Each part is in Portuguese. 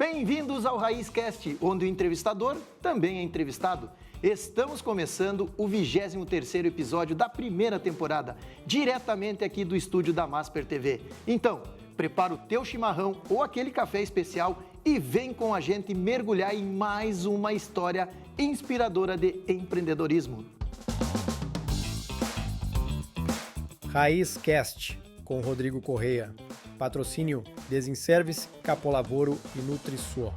Bem-vindos ao RaízCast, onde o entrevistador também é entrevistado. Estamos começando o 23º episódio da primeira temporada, diretamente aqui do estúdio da Masper TV. Então, prepara o teu chimarrão ou aquele café especial e vem com a gente mergulhar em mais uma história inspiradora de empreendedorismo. RaízCast, com Rodrigo Correia. Patrocínio Desinservice, Capolavoro e NutriSua.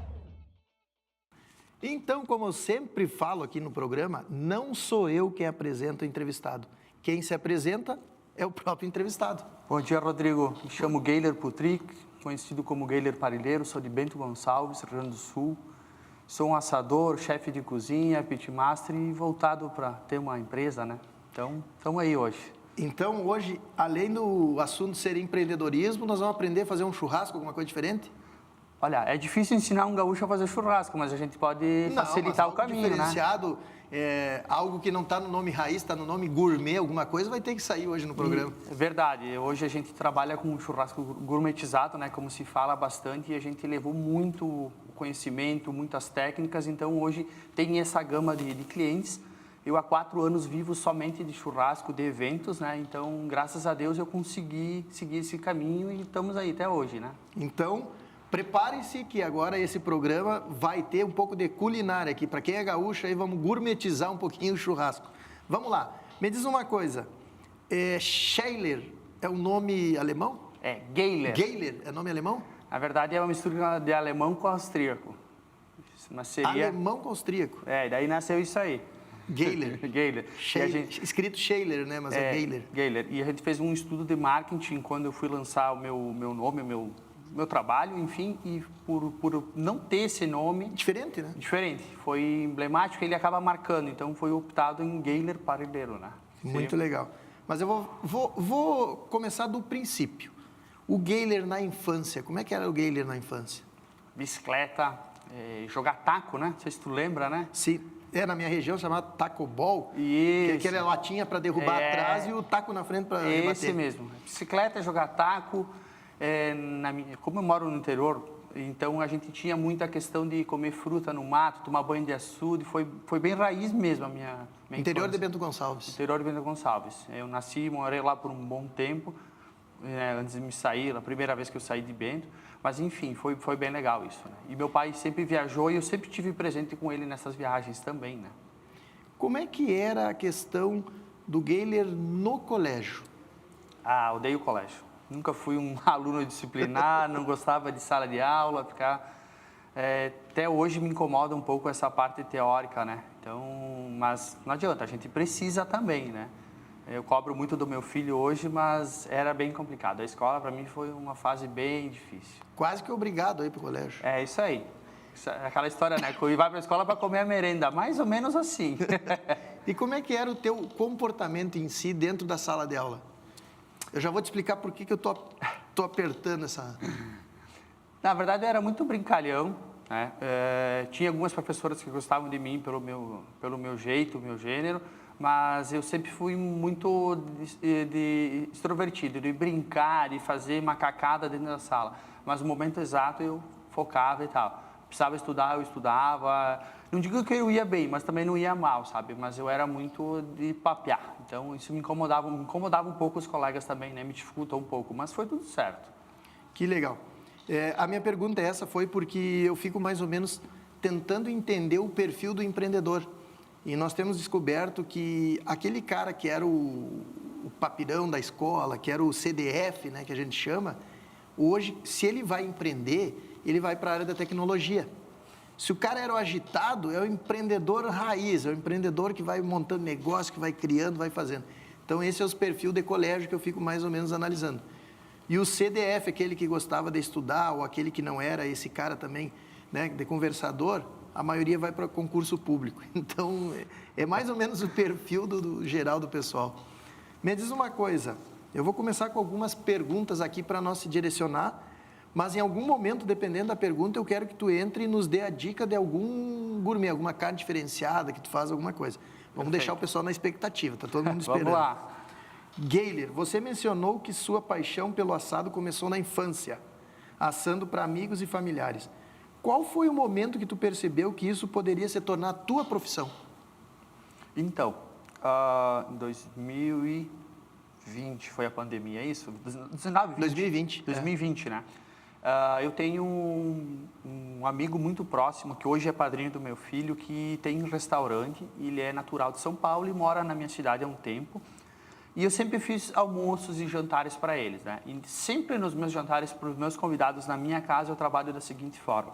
Então, como eu sempre falo aqui no programa, não sou eu quem apresenta o entrevistado. Quem se apresenta é o próprio entrevistado. Bom dia, Rodrigo. Me chamo Geiler Putric, conhecido como Geiler Parilheiro, sou de Bento Gonçalves, Rio Grande do Sul. Sou um assador, chefe de cozinha, pitmaster e voltado para ter uma empresa, né? Então, estamos aí hoje. Então, hoje, além do assunto ser empreendedorismo, nós vamos aprender a fazer um churrasco, alguma coisa diferente? Olha, é difícil ensinar um gaúcho a fazer churrasco, mas a gente pode facilitar o caminho, diferenciado, né? Algo que não está no nome raiz, está no nome gourmet, alguma coisa, vai ter que sair hoje no programa. É verdade. Hoje a gente trabalha com um churrasco gourmetizado, né? Como se fala bastante, e a gente levou muito conhecimento, muitas técnicas, então hoje tem essa gama de clientes. Eu há 4 anos vivo somente de churrasco, de eventos, né? Então, graças a Deus, eu consegui seguir esse caminho e estamos aí até hoje, né? Então, prepare-se que agora esse programa vai ter um pouco de culinária aqui. Para quem é gaúcho, aí vamos gourmetizar um pouquinho o churrasco. Vamos lá. Me diz uma coisa. Scheiler é um nome alemão? É, Geiler. Geiler é nome alemão? Na verdade, é uma mistura de alemão com austríaco. Mas seria... Alemão com austríaco. Daí nasceu isso aí. Geiler. Geiler. Escrito Scheiler, né? Mas é Geiler. Geiler. E a gente fez um estudo de marketing quando eu fui lançar o meu nome, o meu trabalho, enfim, e por não ter esse nome... Diferente, né? Diferente. Foi emblemático, ele acaba marcando. Então, foi optado em Geiler Parilheiro, né? Muito legal. Mas eu vou começar do princípio. O Geiler na infância, como é que era o Geiler na infância? Bicicleta, jogar taco, né? Não sei se tu lembra, né? Sim. Na minha região chamada taco ball, Isso. Que é aquela latinha para derrubar atrás e o taco na frente para rebater. Esse mesmo. Bicicleta, jogar taco. Como eu moro no interior, então a gente tinha muita questão de comer fruta no mato, tomar banho de açude. Foi bem raiz mesmo a minha Interior infância. de Bento Gonçalves. Interior de Bento Gonçalves. Eu nasci e morei lá por um bom tempo, antes de me sair, a primeira vez que eu saí de Bento. Mas, enfim, foi bem legal isso, né? E meu pai sempre viajou e eu sempre tive presente com ele nessas viagens também, né? Como é que era a questão do Geiler no colégio? Odeio o colégio. Nunca fui um aluno disciplinar, não gostava de sala de aula, até hoje me incomoda um pouco essa parte teórica, né? Então, mas não adianta, a gente precisa também, né? Eu cobro muito do meu filho hoje, mas era bem complicado. A escola, para mim, foi uma fase bem difícil. Quase que obrigado a ir para o colégio. É isso aí. Aquela história, né? Que vai para a escola para comer a merenda, mais ou menos assim. E como é que era o teu comportamento em si dentro da sala de aula? Eu já vou te explicar por que eu tô apertando essa... Na verdade, eu era muito brincalhão, né? Tinha algumas professoras que gostavam de mim pelo meu jeito, meu gênero, mas eu sempre fui muito extrovertido, de brincar, de fazer macacada dentro da sala. Mas no momento exato eu focava e tal. Precisava estudar, eu estudava. Não digo que eu ia bem, mas também não ia mal, sabe? Mas eu era muito de papear. Então isso me incomodava um pouco os colegas também, né? Me dificultou um pouco, mas foi tudo certo. Que legal. A minha pergunta foi porque eu fico mais ou menos tentando entender o perfil do empreendedor. E nós temos descoberto que aquele cara que era o papirão da escola, que era o CDF, né, que a gente chama, hoje, se ele vai empreender, ele vai para a área da tecnologia. Se o cara era o agitado, é o empreendedor raiz, é o empreendedor que vai montando negócio, que vai criando, vai fazendo. Então, esse é o perfil de colégio que eu fico mais ou menos analisando. E o CDF, aquele que gostava de estudar, ou aquele que não era, esse cara também, né, de conversador, a maioria vai para concurso público. Então, é mais ou menos o perfil do geral do pessoal. Me diz uma coisa, eu vou começar com algumas perguntas aqui para nós se direcionar, mas em algum momento, dependendo da pergunta, eu quero que tu entre e nos dê a dica de algum gourmet, alguma carne diferenciada, que tu faz alguma coisa. Vamos deixar o pessoal na expectativa, está todo mundo esperando. Vamos lá. Geiler, você mencionou que sua paixão pelo assado começou na infância, assando para amigos e familiares. Qual foi o momento que tu percebeu que isso poderia se tornar a tua profissão? Então, em 2020 foi a pandemia, é isso? 19, 20? 2020. 2020, né? Eu tenho um amigo muito próximo, que hoje é padrinho do meu filho, que tem um restaurante. Ele é natural de São Paulo e mora na minha cidade há um tempo. E eu sempre fiz almoços e jantares para eles, né? E sempre nos meus jantares para os meus convidados na minha casa eu trabalho da seguinte forma,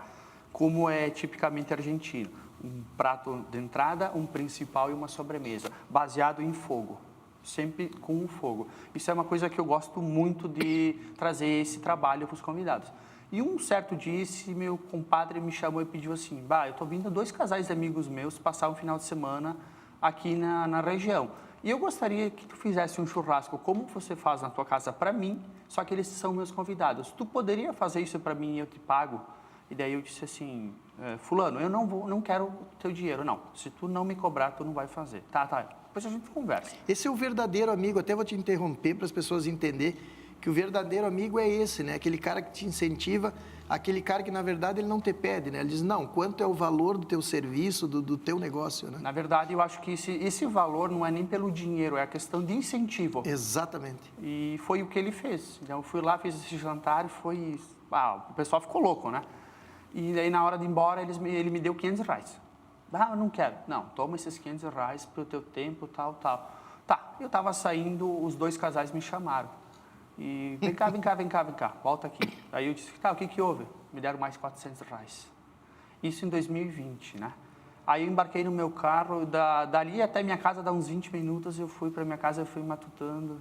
como é tipicamente argentino. Um prato de entrada, um principal e uma sobremesa, baseado em fogo. Sempre com o fogo. Isso é uma coisa que eu gosto muito de trazer esse trabalho para os convidados. E um certo dia, esse meu compadre me chamou e pediu assim, eu estou vindo 2 casais de amigos meus passar um final de semana aqui na região. E eu gostaria que tu fizesse um churrasco como você faz na tua casa para mim, só que eles são meus convidados. Tu poderia fazer isso para mim e eu te pago? E daí eu disse assim, fulano, eu não quero teu dinheiro, não. Se tu não me cobrar, tu não vai fazer. Tá. Depois a gente conversa. Esse é o verdadeiro amigo. Até vou te interromper para as pessoas entenderem que o verdadeiro amigo é esse, né? Aquele cara que te incentiva, aquele cara que, na verdade, ele não te pede, né? Ele diz, não, quanto é o valor do teu serviço, do teu negócio, né? Na verdade, eu acho que esse valor não é nem pelo dinheiro, é a questão de incentivo. Exatamente. E foi o que ele fez. Então, eu fui lá, fiz esse jantar e foi... o pessoal ficou louco, né? E daí, na hora de ir embora, ele me deu R$500. Eu não quero. Não, toma esses R$500 para o teu tempo, tal. Tá, eu estava saindo, os 2 casais me chamaram. E vem cá, volta aqui. Aí eu disse, o que houve? Me deram mais R$400. Isso em 2020, né? Aí eu embarquei no meu carro, dali até minha casa dá uns 20 minutos, eu fui para minha casa, eu fui matutando,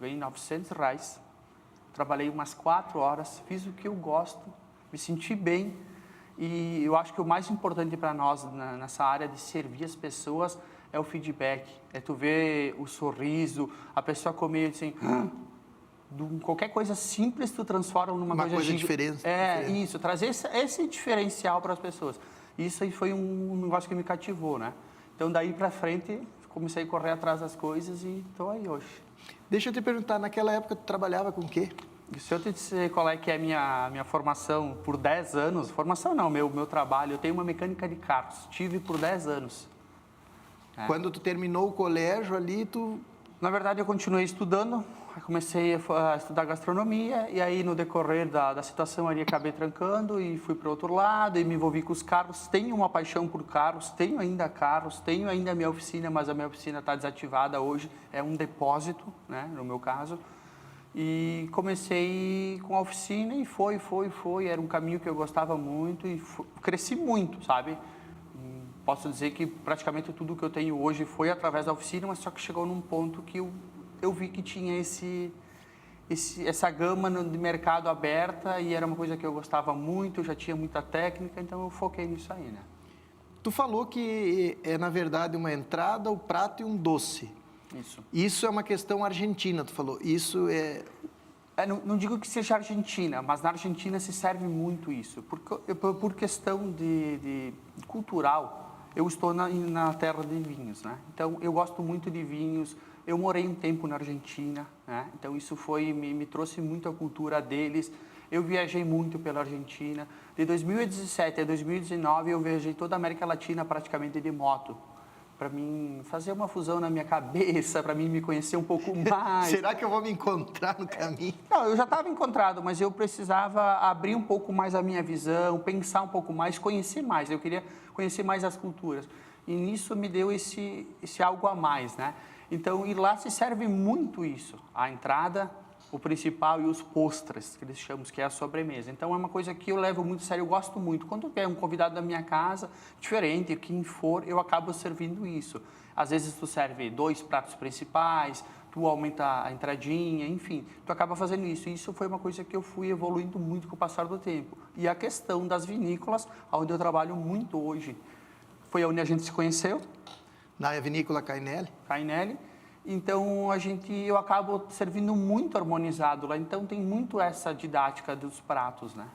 ganhei R$900, trabalhei umas 4 horas, fiz o que eu gosto, me senti bem. E eu acho que o mais importante para nós nessa área de servir as pessoas é o feedback. É tu ver o sorriso, a pessoa comer assim... qualquer coisa simples tu transforma numa coisa diferente. Diferente. Isso, trazer esse diferencial para as pessoas. Isso aí foi um negócio que me cativou, né? Então, daí para frente, comecei a correr atrás das coisas e estou aí hoje. Deixa eu te perguntar, naquela época tu trabalhava com o quê? Se eu te dizer qual é que é a minha formação por 10 anos, formação não, meu trabalho, eu tenho uma mecânica de carros, tive por 10 anos. Quando tu terminou o colégio ali, Na verdade, eu continuei estudando, comecei a estudar gastronomia e aí no decorrer da situação ali acabei trancando e fui para o outro lado e me envolvi com os carros. Tenho uma paixão por carros, tenho ainda a minha oficina, mas a minha oficina está desativada hoje, é um depósito, né, no meu caso. E comecei com a oficina e foi, era um caminho que eu gostava muito e cresci muito, sabe? Posso dizer que praticamente tudo que eu tenho hoje foi através da oficina, mas só que chegou num ponto que eu vi que tinha essa gama de mercado aberta e era uma coisa que eu gostava muito, eu já tinha muita técnica, então eu foquei nisso aí, né? Tu falou que é, na verdade, uma entrada, o prato e um doce. Isso. Isso é uma questão argentina, tu falou. Isso é... Não digo que seja Argentina, mas na Argentina se serve muito isso. Por questão de cultural, eu estou na terra de vinhos, né? Então, eu gosto muito de vinhos. Eu morei um tempo na Argentina, né? Então, isso me trouxe muito a cultura deles. Eu viajei muito pela Argentina. De 2017 a 2019, eu viajei toda a América Latina praticamente de moto. Para mim fazer uma fusão na minha cabeça, para mim me conhecer um pouco mais. Será que eu vou me encontrar no caminho? Não, eu já estava encontrado, mas eu precisava abrir um pouco mais a minha visão, pensar um pouco mais, conhecer mais. Eu queria conhecer mais as culturas. E nisso me deu esse algo a mais, né? Então, e lá se serve muito isso. A entrada, o principal e os postres, que eles chamam, que é a sobremesa. Então, é uma coisa que eu levo muito a sério, eu gosto muito. Quando é um convidado da minha casa, diferente, quem for, eu acabo servindo isso. Às vezes, tu serve 2 pratos principais, tu aumenta a entradinha, enfim, tu acaba fazendo isso. E isso foi uma coisa que eu fui evoluindo muito com o passar do tempo. E a questão das vinícolas, onde eu trabalho muito hoje, foi onde a gente se conheceu. Na vinícola Cainelli. Então, eu acabo servindo muito harmonizado lá. Então, tem muito essa didática dos pratos, né?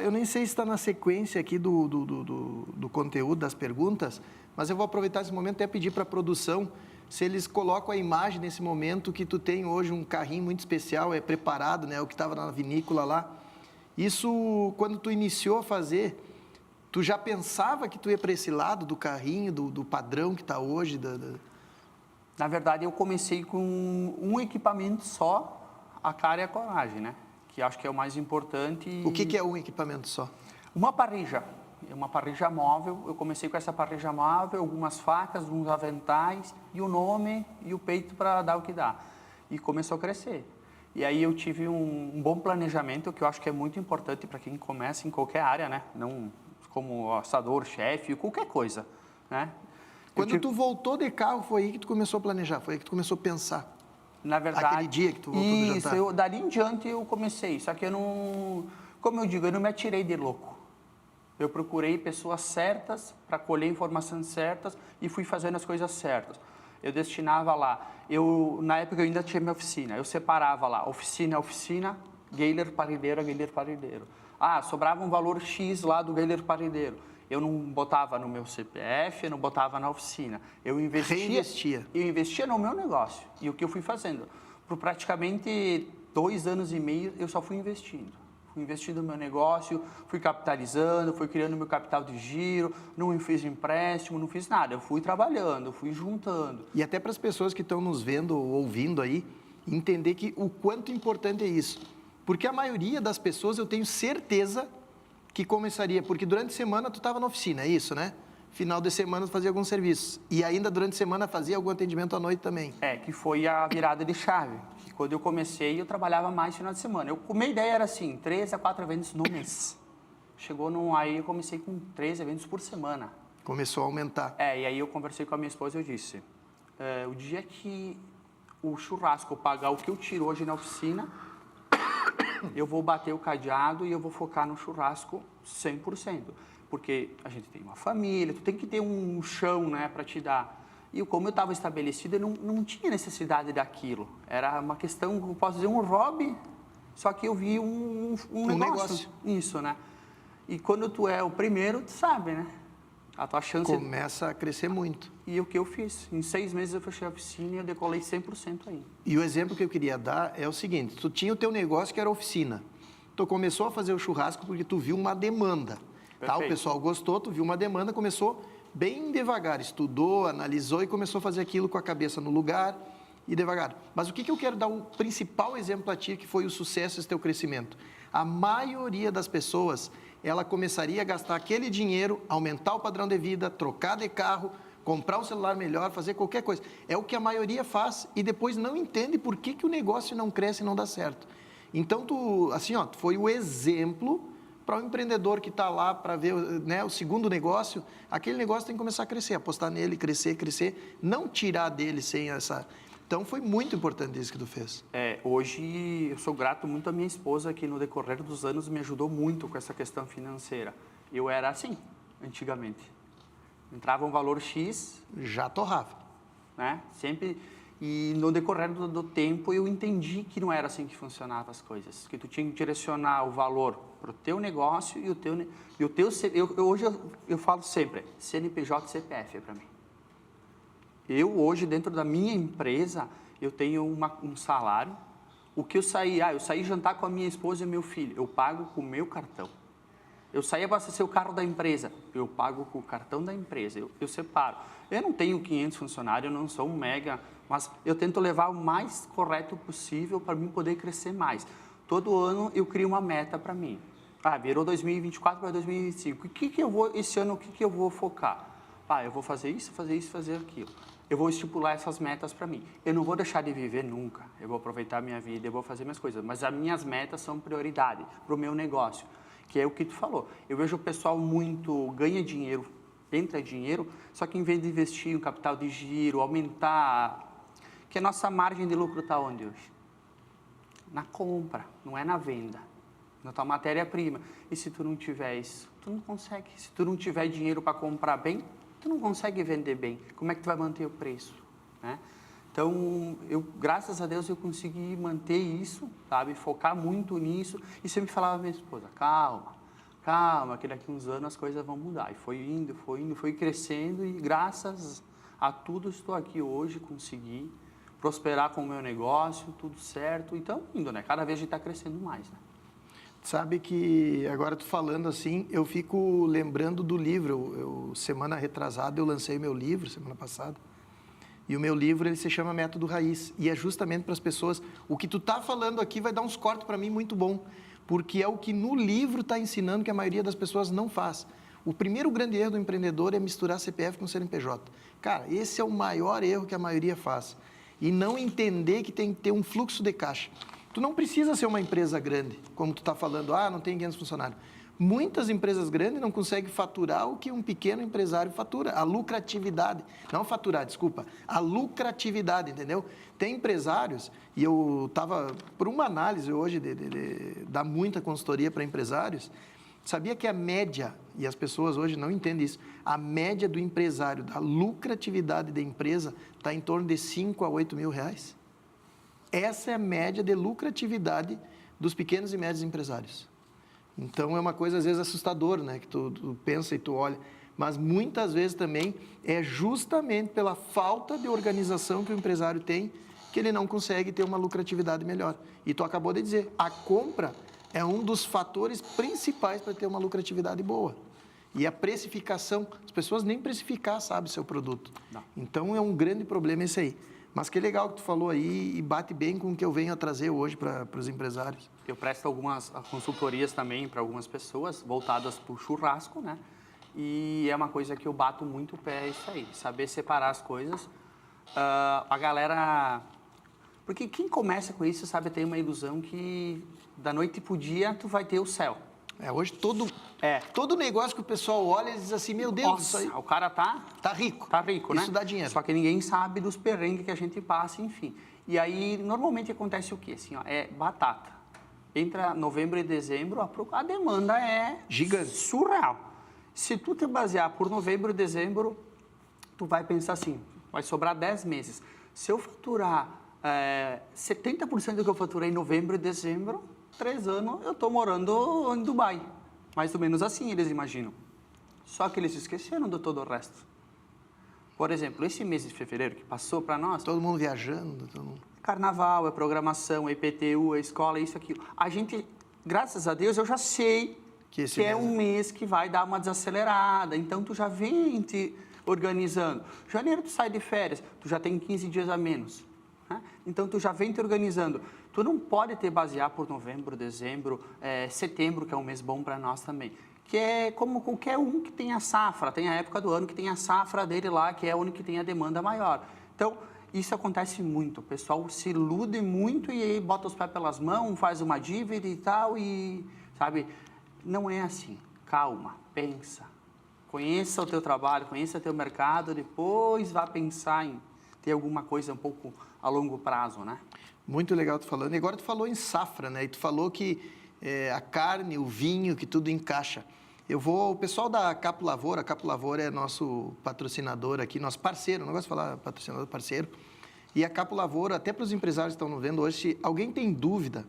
Eu nem sei se está na sequência aqui do conteúdo, das perguntas, mas eu vou aproveitar esse momento e até pedir para a produção se eles colocam a imagem nesse momento que tu tem hoje um carrinho muito especial, preparado, né? O que estava na vinícola lá. Isso, quando tu iniciou a fazer, tu já pensava que tu ia para esse lado do carrinho, do padrão que está hoje? Na verdade, eu comecei com um equipamento só, a cara e a coragem, né? Que acho que é o mais importante. O que é um equipamento só? Uma parrilla móvel. Eu comecei com essa parrilla móvel, algumas facas, alguns aventais, e o nome e o peito para dar o que dá. E começou a crescer. E aí eu tive um bom planejamento, que eu acho que é muito importante para quem começa em qualquer área, né? Não como assador, chefe, qualquer coisa, né? Quando tu voltou de carro, foi aí que tu começou a planejar, foi aí que tu começou a pensar. Na verdade, aquele dia que tu voltou do jantar. Isso, dali em diante eu comecei, só que eu não, como eu digo, eu não me atirei de louco. Eu procurei pessoas certas para colher informações certas e fui fazendo as coisas certas. Eu destinava lá, na época eu ainda tinha minha oficina, eu separava lá, oficina, Geiler Parideiro. Ah, sobrava um valor X lá do Geiler Parideiro. Eu não botava no meu CPF, eu não botava na oficina. Eu investia no meu negócio. E o que eu fui fazendo? Por praticamente 2 anos e meio, eu só fui investindo. Fui investindo no meu negócio, fui capitalizando, fui criando meu capital de giro, não fiz empréstimo, não fiz nada. Eu fui trabalhando, fui juntando. E até para as pessoas que estão nos vendo ou ouvindo aí, entender que o quanto importante é isso. Porque a maioria das pessoas, eu tenho certeza que começaria, porque durante a semana tu estava na oficina, é isso, né? Final de semana tu fazia alguns serviços. E ainda durante a semana fazia algum atendimento à noite também. Que foi a virada de chave. Que quando eu comecei, eu trabalhava mais final de semana. Minha ideia era assim, 3 a 4 eventos no mês. Aí eu comecei com 3 eventos por semana. Começou a aumentar. E aí eu conversei com a minha esposa e eu disse, o dia que o churrasco pagar o que eu tiro hoje na oficina, eu vou bater o cadeado e eu vou focar no churrasco 100%. Porque a gente tem uma família, tu tem que ter um chão, né, para te dar. E como eu estava estabelecido, eu não tinha necessidade daquilo. Era uma questão, eu posso dizer, um hobby, só que eu vi um negócio. Isso, né? E quando tu é o primeiro, tu sabe, né? A tua chance... Começa a crescer muito. E o que eu fiz? Em 6 meses eu fechei a oficina e eu decolei 100% aí. E o exemplo que eu queria dar é o seguinte, tu tinha o teu negócio que era a oficina. Tu começou a fazer o churrasco porque tu viu uma demanda. Tá? O pessoal gostou, tu viu uma demanda, começou bem devagar, estudou, analisou e começou a fazer aquilo com a cabeça no lugar e devagar. Mas o que eu quero dar um principal exemplo a ti, que foi o sucesso desse teu crescimento? A maioria das pessoas, ela começaria a gastar aquele dinheiro, aumentar o padrão de vida, trocar de carro, comprar um celular melhor, fazer qualquer coisa. É o que a maioria faz e depois não entende por que o negócio não cresce e não dá certo. Então, tu foi o exemplo para o empreendedor que está lá para ver, né, o segundo negócio. Aquele negócio tem que começar a crescer, apostar nele, crescer, não tirar dele sem essa... Então, foi muito importante isso que tu fez. Hoje eu sou grato muito à minha esposa, que no decorrer dos anos me ajudou muito com essa questão financeira. Eu era assim, antigamente. Entrava um valor X... Já torrava. Né? Sempre... E no decorrer do tempo eu entendi que não era assim que funcionavam as coisas. Que tu tinha que direcionar o valor para o teu negócio e o teu... Hoje eu falo sempre, CNPJ e CPF é para mim. Eu hoje, dentro da minha empresa, eu tenho um salário. O que eu saí jantar com a minha esposa e meu filho, eu pago com o meu cartão. Eu saí abastecer o carro da empresa, eu pago com o cartão da empresa, eu separo. Eu não tenho 500 funcionários, eu não sou um mega, mas eu tento levar o mais correto possível para mim poder crescer mais. Todo ano eu crio uma meta para mim. Virou 2024 para 2025. Esse ano, o que eu vou focar? Eu vou fazer isso, fazer aquilo. Eu vou estipular essas metas para mim. Eu não vou deixar de viver nunca. Eu vou aproveitar a minha vida, eu vou fazer minhas coisas. Mas as minhas metas são prioridade para o meu negócio, que é o que tu falou. Eu vejo o pessoal ganha dinheiro, entra dinheiro, só que em vez de investir em capital de giro, aumentar... Que a nossa margem de lucro está onde hoje? Na compra, não é na venda. Na tua matéria-prima. E se tu não tiver isso, tu não consegue. Se tu não tiver dinheiro para comprar bem, tu não consegue vender bem. Como é que tu vai manter o preço? Né? Então, graças a Deus, eu consegui manter isso, sabe? Focar muito nisso. E sempre falava à minha esposa, calma, que daqui a uns anos as coisas vão mudar. E foi indo, foi crescendo. E graças a tudo, estou aqui hoje, consegui prosperar com o meu negócio, tudo certo. Então, indo, né? Cada vez a gente está crescendo mais, né? Sabe que agora tu falando assim, eu fico lembrando do livro. Semana retrasada eu lancei meu livro, semana passada. E o meu livro ele se chama Método Raiz. E é justamente para as pessoas. O que tu tá falando aqui vai dar uns cortes para mim muito bom, porque é o que no livro está ensinando que a maioria das pessoas não faz. O primeiro grande erro do empreendedor é misturar CPF com CNPJ. Cara, esse é o maior erro que a maioria faz. E não entender que tem que ter um fluxo de caixa. Tu não precisa ser uma empresa grande, como tu está falando, não tem 500 funcionários. Muitas empresas grandes não conseguem faturar o que um pequeno empresário fatura, a lucratividade. Não faturar, desculpa, a lucratividade, entendeu? Tem empresários, e eu estava, por uma análise hoje, de dar muita consultoria para empresários, sabia que a média, e as pessoas hoje não entendem isso, a média do empresário, da lucratividade da empresa, está em torno de 5 a 8 mil reais? Essa é a média de lucratividade dos pequenos e médios empresários. Então, é uma coisa, às vezes, assustadora, né? Que tu pensa e tu olha. Mas, muitas vezes, também, é justamente pela falta de organização que o empresário tem que ele não consegue ter uma lucratividade melhor. E tu acabou de dizer, a compra é um dos fatores principais para ter uma lucratividade boa. E a precificação, as pessoas nem precificar sabem o seu produto. Não. Então, é um grande problema esse aí. Mas que legal que tu falou aí e bate bem com o que eu venho a trazer hoje para os empresários. Eu presto algumas consultorias também para algumas pessoas voltadas para o churrasco, né? E é uma coisa que eu bato muito o pé, é isso aí, saber separar as coisas. A galera... Porque quem começa com isso, sabe, tem uma ilusão que da noite pro dia tu vai ter o céu. Hoje todo negócio que o pessoal olha, eles diz assim, meu Deus, nossa, isso aí... o cara tá rico. Tá rico, né? Isso dá dinheiro. Só que ninguém sabe dos perrengues que a gente passa, enfim. E aí, normalmente acontece o quê? Assim, é batata. Entra novembro e dezembro, a demanda é... gigante. Surreal. Se tu te basear por novembro e dezembro, tu vai pensar assim, vai sobrar 10 meses. Se eu faturar 70% do que eu faturei em novembro e dezembro... 3 anos eu estou morando em Dubai. Mais ou menos assim eles imaginam. Só que eles esqueceram de todo o resto. Por exemplo, esse mês de fevereiro que passou para nós... Todo mundo viajando. Carnaval, é programação, é IPTU, é escola, isso, aquilo. A gente, graças a Deus, eu já sei que é um mês que vai dar uma desacelerada. Então, tu já vem te organizando. Janeiro tu sai de férias, tu já tem 15 dias a menos. Né? Então, tu já vem te organizando. Tu não pode te basear por novembro, dezembro, setembro, que é um mês bom para nós também. Que é como qualquer um que tem a safra, tem a época do ano que tem a safra dele lá, que é o ano que tem a demanda maior. Então, isso acontece muito. O pessoal se ilude muito e aí bota os pés pelas mãos, faz uma dívida e tal, e, sabe, não é assim. Calma, pensa. Conheça o teu trabalho, conheça o teu mercado, depois vá pensar em ter alguma coisa um pouco a longo prazo, né? Muito legal tu falando. E agora tu falou em safra, né? E tu falou que a carne, o vinho, que tudo encaixa. O pessoal da Capo Lavoura, a Capo Lavoura é nosso patrocinador aqui, nosso parceiro, não gosto de falar patrocinador, parceiro. E a Capo Lavoura, até para os empresários que estão nos vendo hoje, se alguém tem dúvida,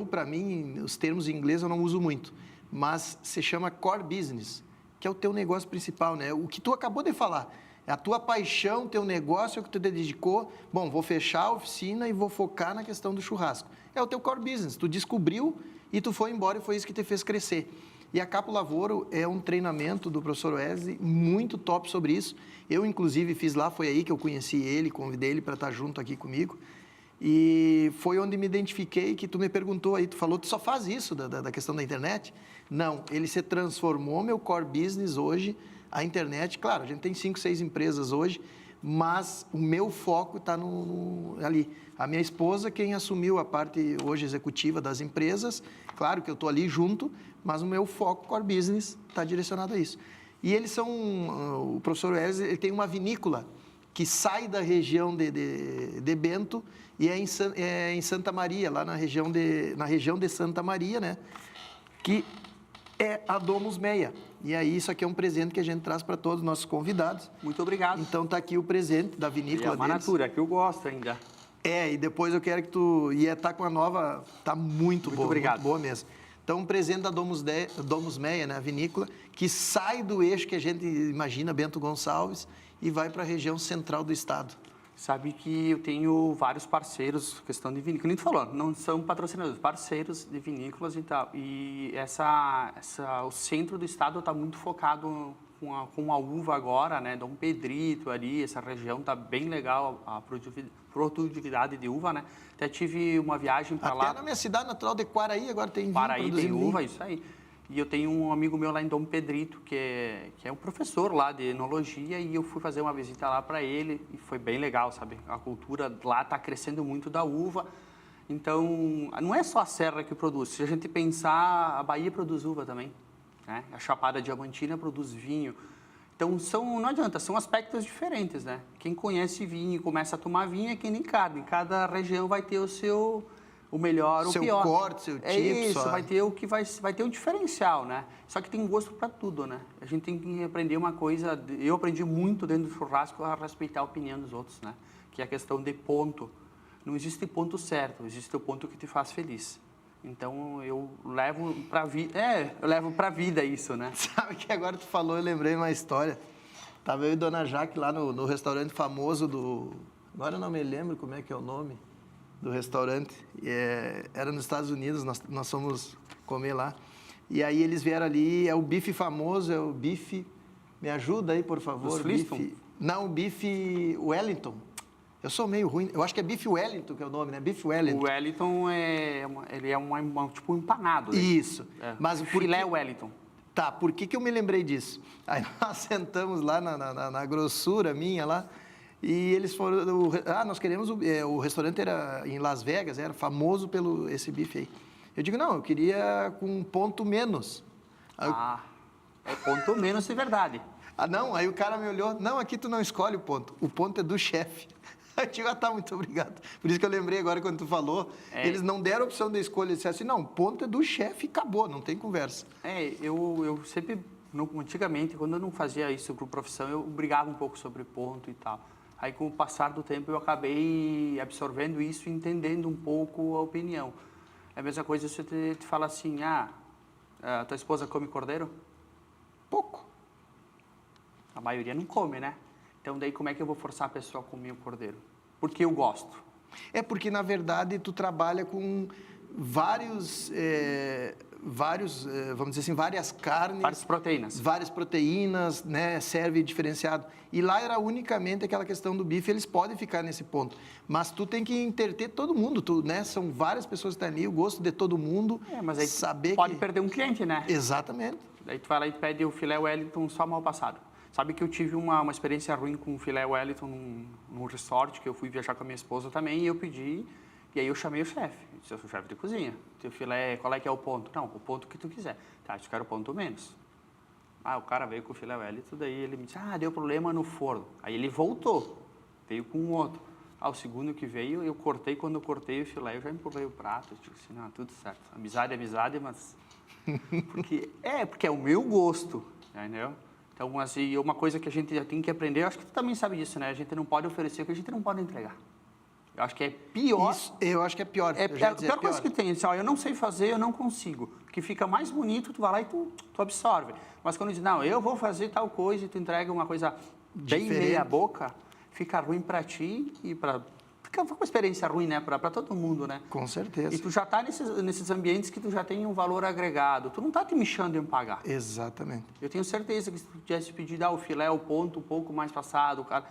para mim, os termos em inglês eu não uso muito, mas se chama core business, que é o teu negócio principal, né? O que tu acabou de falar. É a tua paixão, teu negócio, é o que tu dedicou. Bom, vou fechar a oficina e vou focar na questão do churrasco. É o teu core business. Tu descobriu e tu foi embora e foi isso que te fez crescer. E a Capo Lavoura é um treinamento do professor Wesley muito top sobre isso. Eu, inclusive, fiz lá, foi aí que eu conheci ele, convidei ele para estar junto aqui comigo. E foi onde me identifiquei, que tu me perguntou aí, tu falou, tu só faz isso da questão da internet? Não, ele se transformou, meu core business hoje, a internet, claro, a gente tem 5, 6 empresas hoje, mas o meu foco está ali. A minha esposa, quem assumiu a parte hoje executiva das empresas, claro que eu estou ali junto, mas o meu foco, core business, está direcionado a isso. E eles são, o professor Wesley, ele tem uma vinícola que sai da região de Bento e é em Santa Maria, lá na região de Santa Maria, né? Que é a Domus Meia. E aí, isso aqui é um presente que a gente traz para todos os nossos convidados. Muito obrigado. Então, está aqui o presente da vinícola deles. É uma natura, que eu gosto ainda. E depois eu quero que tu... E tá com a nova... Tá muito boa. Obrigado. Muito boa mesmo. Então, um presente da Domus Meia, né? A vinícola, que sai do eixo que a gente imagina, Bento Gonçalves, e vai para a região central do estado. Sabe que eu tenho vários parceiros, questão de vinícola. Como tu falou, não são patrocinadores, parceiros de vinícolas e tal. E o centro do estado está muito focado com a uva agora, né? Dom Pedrito ali, essa região está bem legal, a produtividade de uva, né? Até tive uma viagem para lá. Até na minha cidade natural de Quaraí agora tem vinho Quaraí tem produzindo uva, vinho. isso aí. E eu tenho um amigo meu lá em Dom Pedrito, que é um professor lá de enologia, e eu fui fazer uma visita lá para ele, e foi bem legal, sabe? A cultura lá está crescendo muito da uva. Então, não é só a Serra que produz. Se a gente pensar, a Bahia produz uva também, né? A Chapada Diamantina produz vinho. Então, não adianta, são aspectos diferentes, né? Quem conhece vinho e começa a tomar vinho é que nem carne. Cada região vai ter o melhor, o pior. Seu corte, seu tipo. É isso, vai ter o que vai ter um diferencial, né? Só que tem gosto para tudo, né? A gente tem que aprender uma coisa, eu aprendi muito dentro do churrasco a respeitar a opinião dos outros, né? Que é a questão de ponto. Não existe ponto certo, existe o ponto que te faz feliz. Então eu levo para a vida isso, né? Sabe que agora tu falou, eu lembrei uma história. Tava eu e Dona Jaque lá no restaurante famoso agora eu não me lembro como é que é o nome do restaurante. Era nos Estados Unidos, nós fomos comer lá. E aí eles vieram ali, é o bife famoso, é o bife... Me ajuda aí, por favor. Bife, não, o bife Wellington. Eu sou meio ruim. Eu acho que é bife Wellington que é o nome, né? Bife Wellington. O Wellington ele é tipo um empanado. Né? Isso. É. Mas o filé Wellington. Tá, por que eu me lembrei disso? Aí nós sentamos lá na grossura minha lá, e eles foram... nós queremos... o restaurante era em Las Vegas, era famoso pelo esse bife aí. Eu digo, não, eu queria com ponto menos. Aí é ponto menos, é verdade. não, aí o cara me olhou, não, aqui tu não escolhe o ponto é do chefe. Eu digo, tá, muito obrigado. Por isso que eu lembrei agora quando tu falou, eles não deram a opção de escolha, eles disseram assim, não, o ponto é do chefe e acabou, não tem conversa. Eu sempre, antigamente, quando eu não fazia isso por profissão, eu brigava um pouco sobre ponto e tal. Aí, com o passar do tempo, eu acabei absorvendo isso e entendendo um pouco a opinião. É a mesma coisa se você te fala assim, a tua esposa come cordeiro? Pouco. A maioria não come, né? Então, daí, como é que eu vou forçar a pessoa a comer o cordeiro? Porque eu gosto. É porque, na verdade, tu trabalha com vários, vamos dizer assim, várias carnes. Várias proteínas, né? Serve diferenciado. E lá era unicamente aquela questão do bife, eles podem ficar nesse ponto. Mas tu tem que interter todo mundo, né? São várias pessoas que estão ali, o gosto de todo mundo. Mas aí pode perder um cliente, né? Exatamente. Daí tu vai lá e pede o filé Wellington só mal passado. Sabe que eu tive uma experiência ruim com o filé Wellington num resort, que eu fui viajar com a minha esposa também, e eu pedi, e aí eu chamei o chefe. Eu disse, eu sou chefe de cozinha, teu filé, qual é que é o ponto? Não, o ponto que tu quiser. Tá, eu quero o ponto menos. O cara veio com o filé Wellington, daí ele me disse, deu problema no forno. Aí ele voltou, veio com um outro. O segundo que veio, eu cortei, quando eu cortei o filé, eu já empurrei o prato, eu disse assim, não, tudo certo. Amizade é amizade, mas... porque é o meu gosto, entendeu? Então, assim, uma coisa que a gente já tem que aprender, eu acho que tu também sabe disso, né? A gente não pode oferecer o que a gente não pode entregar. Eu acho que é pior. Isso, eu acho que é pior. É a pior coisa que tem. Eu não sei fazer, eu não consigo. O que fica mais bonito, tu vai lá e tu absorve. Mas quando diz, não, eu vou fazer tal coisa e tu entrega uma coisa bem meia boca, fica ruim para ti e fica uma experiência ruim, né? Para todo mundo, né? Com certeza. E tu já está nesses ambientes que tu já tem um valor agregado. Tu não está te mexendo em pagar. Exatamente. Eu tenho certeza que se tu tivesse pedido o filé, o ponto um pouco mais passado, cara...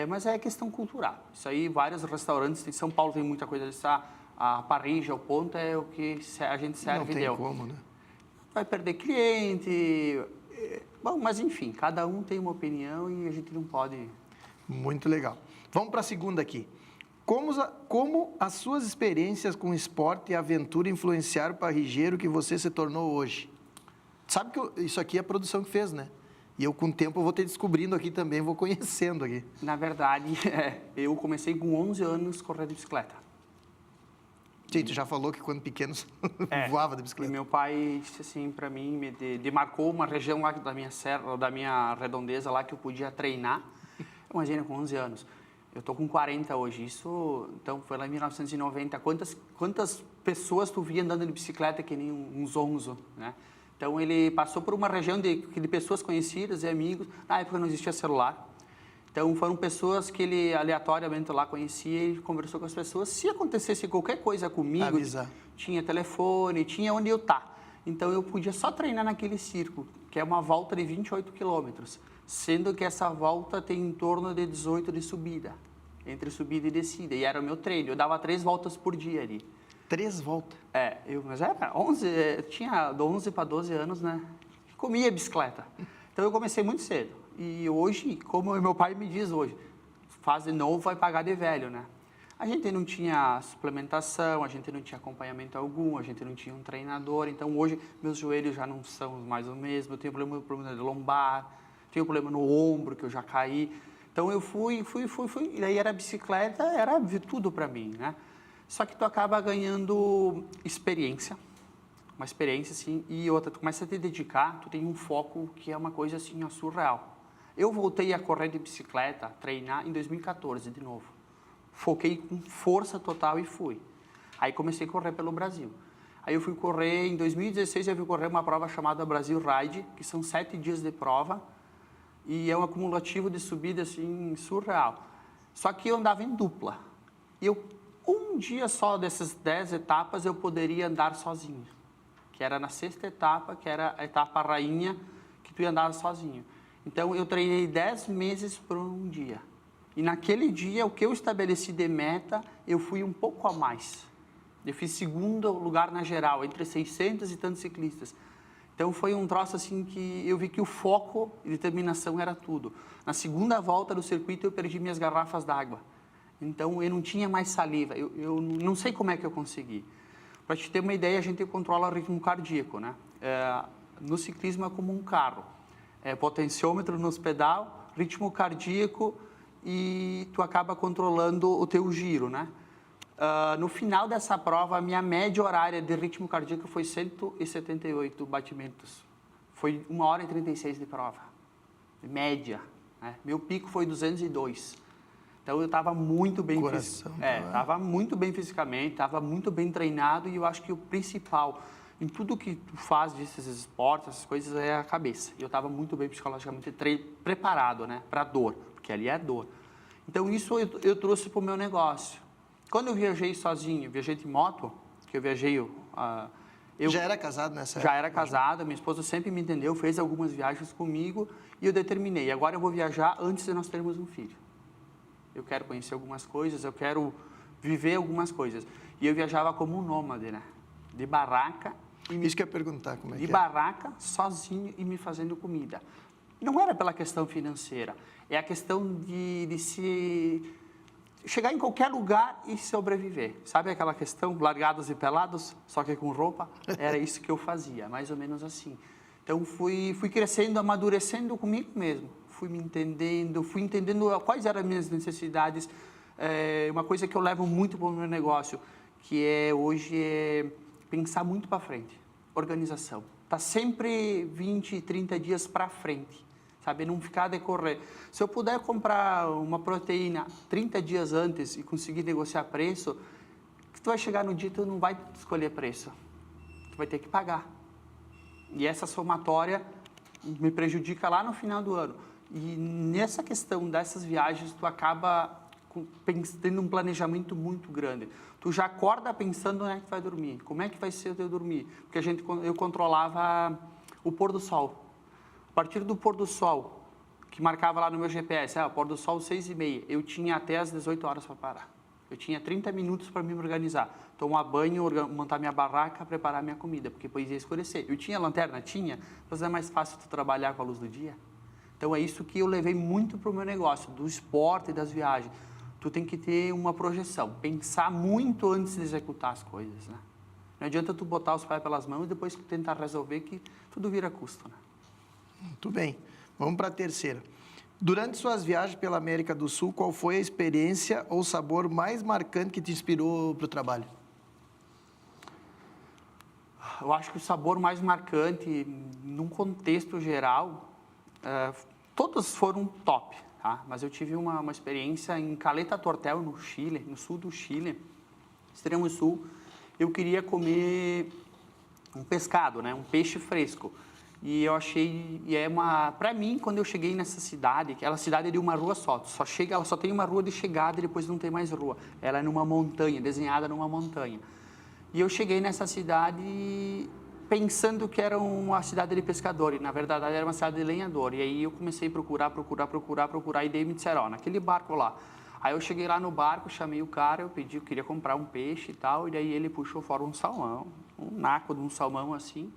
mas é questão cultural. Isso aí, vários restaurantes, em São Paulo tem muita coisa disso. A parrilla, o ponto é o que a gente serve. Não tem como, né? Vai perder cliente. Bom, mas enfim, cada um tem uma opinião e a gente não pode... Muito legal. Vamos para a segunda aqui. Como as suas experiências com esporte e aventura influenciaram o parrigeiro que você se tornou hoje? Sabe que isso aqui é a produção que fez, né? E eu, com o tempo, eu vou ter descobrindo aqui também, vou conhecendo aqui. Na verdade, eu comecei com 11 anos correndo de bicicleta. Sim, tu já falou que quando pequeno voava de bicicleta. E meu pai disse assim para mim, demarcou uma região lá da minha serra, da minha redondeza lá que eu podia treinar. Imagina, com 11 anos. Eu tô com 40 hoje. Então, foi lá em 1990. Quantas pessoas tu via andando de bicicleta que nem um zonzo, né? Então, ele passou por uma região de pessoas conhecidas e amigos. Na época não existia celular. Então, foram pessoas que ele aleatoriamente lá conhecia, ele conversou com as pessoas. Se acontecesse qualquer coisa comigo, avisar. tinha telefone, tinha onde eu estar. Então, eu podia só treinar naquele círculo, que é uma volta de 28 quilômetros, sendo que essa volta tem em torno de 18 de subida, entre subida e descida. E era o meu treino, eu dava 3 voltas por dia ali. 3 voltas. Mas era 11, tinha 11 para 12 anos, né? Comia bicicleta. Então, eu comecei muito cedo. E hoje, como meu pai me diz hoje, faz de novo, vai pagar de velho, né? A gente não tinha suplementação, a gente não tinha acompanhamento algum, a gente não tinha um treinador. Então, hoje, meus joelhos já não são mais o mesmo. Eu tenho problema de lombar, tenho problema no ombro, que eu já caí. Então, eu fui. E daí era bicicleta, era tudo para mim, né? Só que tu acaba ganhando experiência. Uma experiência, assim, e outra, tu começa a te dedicar, tu tem um foco que é uma coisa, assim, surreal. Eu voltei a correr de bicicleta, treinar em 2014 de novo. Foquei com força total e fui. Aí comecei a correr pelo Brasil. Aí eu fui correr, em 2016 eu fui correr uma prova chamada Brasil Ride, que são 7 dias de prova, e é um acumulativo de subida, assim, surreal. Só que eu andava em dupla. E um dia só dessas 10 etapas eu poderia andar sozinho. Que era na 6ª etapa, que era a etapa rainha, que tu ia andar sozinho. Então, eu treinei 10 meses por um dia. E naquele dia, o que eu estabeleci de meta, eu fui um pouco a mais. Eu fiz 2º lugar na geral, entre 600 e tantos ciclistas. Então, foi um troço assim que eu vi que o foco e determinação era tudo. Na 2ª volta do circuito, eu perdi minhas garrafas d'água. Então, eu não tinha mais saliva. Eu não sei como é que eu consegui. Para te ter uma ideia, a gente controla o ritmo cardíaco, né? No ciclismo é como um carro. Potenciômetro nos pedal, ritmo cardíaco e tu acaba controlando o teu giro, né? No final dessa prova, a minha média horária de ritmo cardíaco foi 178 batimentos. Foi 1h36 de prova, média, né? Meu pico foi 202. Então, eu estava muito bem... Estava muito bem fisicamente, estava muito bem treinado e eu acho que o principal... Em tudo que tu faz desses esportes, essas coisas, é a cabeça. Eu estava muito bem psicologicamente preparado, né, para a dor, porque ali é dor. Então, isso eu trouxe para o meu negócio. Quando eu viajei sozinho, viajei de moto, que eu viajei... eu já era casado nessa época? Já era casado, minha esposa sempre me entendeu, fez algumas viagens comigo e eu determinei, agora eu vou viajar antes de nós termos um filho. Eu quero conhecer algumas coisas, eu quero viver algumas coisas. E eu viajava como um nômade, né? De barraca... Isso que eu ia perguntar, como é que é? De barraca, sozinho e me fazendo comida. Não era pela questão financeira, é a questão de se chegar em qualquer lugar e sobreviver. Sabe aquela questão, largados e pelados, só que com roupa? Era isso que eu fazia, mais ou menos assim. Então, fui crescendo, amadurecendo comigo mesmo. Fui me entendendo, fui entendendo quais eram as minhas necessidades. Uma coisa que eu levo muito para o meu negócio, que hoje é pensar muito para frente, organização. Tá sempre 20, 30 dias para frente, sabe? Não ficar a decorrer. Se eu puder comprar uma proteína 30 dias antes e conseguir negociar preço, tu vai chegar no dia e tu não vai escolher preço. Tu vai ter que pagar. E essa somatória me prejudica lá no final do ano. E nessa questão dessas viagens, tu acaba tendo um planejamento muito grande. Tu já acorda pensando onde é que tu vai dormir, como é que vai ser o teu dormir. Porque eu controlava o pôr do sol. A partir do pôr do sol, que marcava lá no meu GPS, pôr do sol 6h30, eu tinha até as 18 horas para parar. Eu tinha 30 minutos para me organizar. Tomar banho, montar minha barraca, preparar minha comida, porque depois ia escurecer. Eu tinha lanterna? Tinha, mas é mais fácil tu trabalhar com a luz do dia. Então, é isso que eu levei muito para o meu negócio, do esporte e das viagens. Tu tem que ter uma projeção, pensar muito antes de executar as coisas, né? Não adianta tu botar os pés pelas mãos e depois tentar resolver que tudo vira custo, né? Muito bem. Vamos para a terceira. Durante suas viagens pela América do Sul, qual foi a experiência ou sabor mais marcante que te inspirou para o trabalho? Eu acho que o sabor mais marcante, num contexto geral, todos foram top. Tá? Mas eu tive uma experiência em Caleta Tortel, no Chile, no sul do Chile, extremo sul. Eu queria comer um pescado, né? Um peixe fresco. E eu achei, para mim, quando eu cheguei nessa cidade, aquela cidade é de uma rua só, ela só tem uma rua de chegada e depois não tem mais rua. Ela é numa montanha, desenhada numa montanha. E eu cheguei nessa cidade pensando que era uma cidade de pescador, e na verdade era uma cidade de lenhador. E aí eu comecei a procurar, e daí me disseram, naquele barco lá. Aí eu cheguei lá no barco, chamei o cara, eu queria comprar um peixe e tal, e daí ele puxou fora um salmão, um naco de um salmão assim.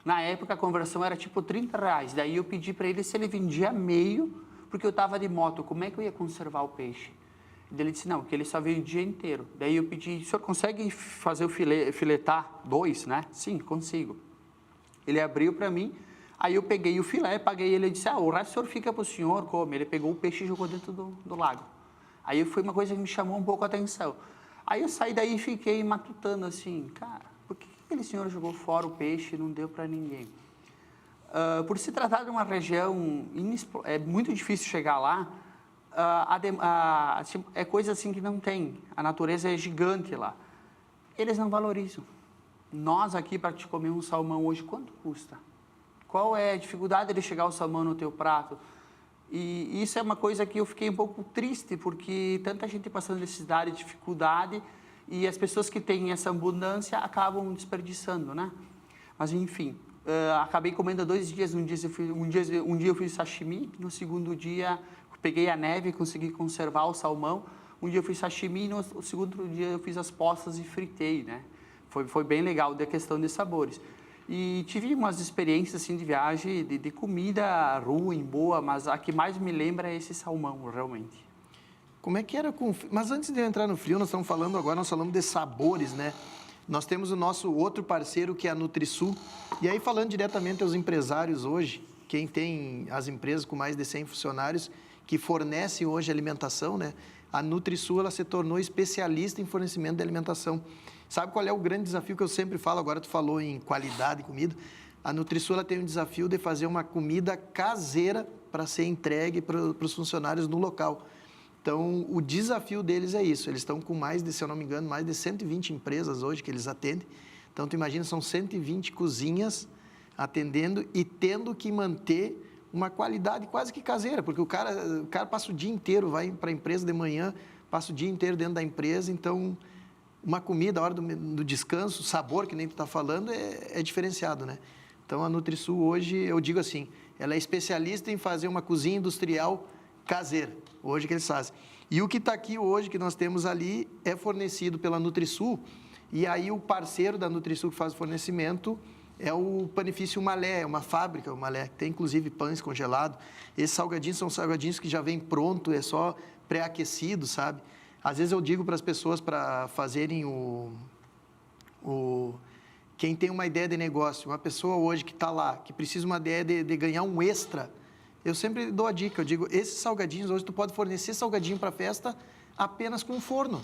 Na época a conversão era tipo R$30, daí eu pedi para ele se ele vendia meio, porque eu estava de moto, como é que eu ia conservar o peixe? E ele disse, não, que ele só veio o dia inteiro. Daí eu pedi, o senhor consegue fazer o filetar 2, né? Sim, consigo. Ele abriu para mim, aí eu peguei o filé, paguei ele, disse, o resto o senhor fica para o senhor, come. Ele pegou o peixe e jogou dentro do lago. Aí foi uma coisa que me chamou um pouco a atenção. Aí eu saí daí e fiquei matutando assim, cara, por que aquele senhor jogou fora o peixe e não deu para ninguém? Por se tratar de uma região, é muito difícil chegar lá, é coisa assim que não tem, a natureza é gigante lá. Eles não valorizam. Nós aqui, para te comer um salmão hoje, quanto custa? Qual é a dificuldade de chegar o salmão no teu prato? E isso é uma coisa que eu fiquei um pouco triste, porque tanta gente passando necessidade, dificuldade, e as pessoas que têm essa abundância acabam desperdiçando, né? Mas, enfim, acabei comendo 2 dias. Um dia eu fiz sashimi, no segundo dia peguei a neve e consegui conservar o salmão. Um dia eu fiz sashimi, no segundo dia eu fiz as postas e fritei, né? Foi bem legal, da questão de sabores. E tive umas experiências assim de viagem, de comida ruim, boa, mas a que mais me lembra é esse salmão, realmente. Como é que era com... Mas antes de eu entrar no frio, nós falamos de sabores, né? Nós temos o nosso outro parceiro, que é a NutriSul. E aí, falando diretamente aos empresários hoje, quem tem as empresas com mais de 100 funcionários, que fornecem hoje alimentação, né? A NutriSul, ela se tornou especialista em fornecimento de alimentação. Sabe qual é o grande desafio que eu sempre falo? Agora tu falou em qualidade de comida. A NutriSul, ela tem um desafio de fazer uma comida caseira para ser entregue para os funcionários no local. Então, o desafio deles é isso. Eles estão com mais de, se eu não me engano, mais de 120 empresas hoje que eles atendem. Então, tu imagina, são 120 cozinhas atendendo e tendo que manter uma qualidade quase que caseira, porque o cara passa o dia inteiro, vai para a empresa de manhã, passa o dia inteiro dentro da empresa, então uma comida, a hora do descanso, o sabor que nem tu está falando, é diferenciado, né? Então a NutriSul hoje, eu digo assim, ela é especialista em fazer uma cozinha industrial caseira, hoje que eles fazem. E o que está aqui hoje, que nós temos ali, é fornecido pela NutriSul, e aí o parceiro da NutriSul que faz o fornecimento é o Panifício Malé, é uma fábrica, o Malé, que tem inclusive pães congelados. Esses salgadinhos são salgadinhos que já vem pronto, é só pré-aquecido, sabe? Às vezes eu digo para as pessoas para fazerem quem tem uma ideia de negócio, uma pessoa hoje que está lá, que precisa de uma ideia de ganhar um extra, eu sempre dou a dica, eu digo, esses salgadinhos hoje tu pode fornecer salgadinho para festa apenas com forno.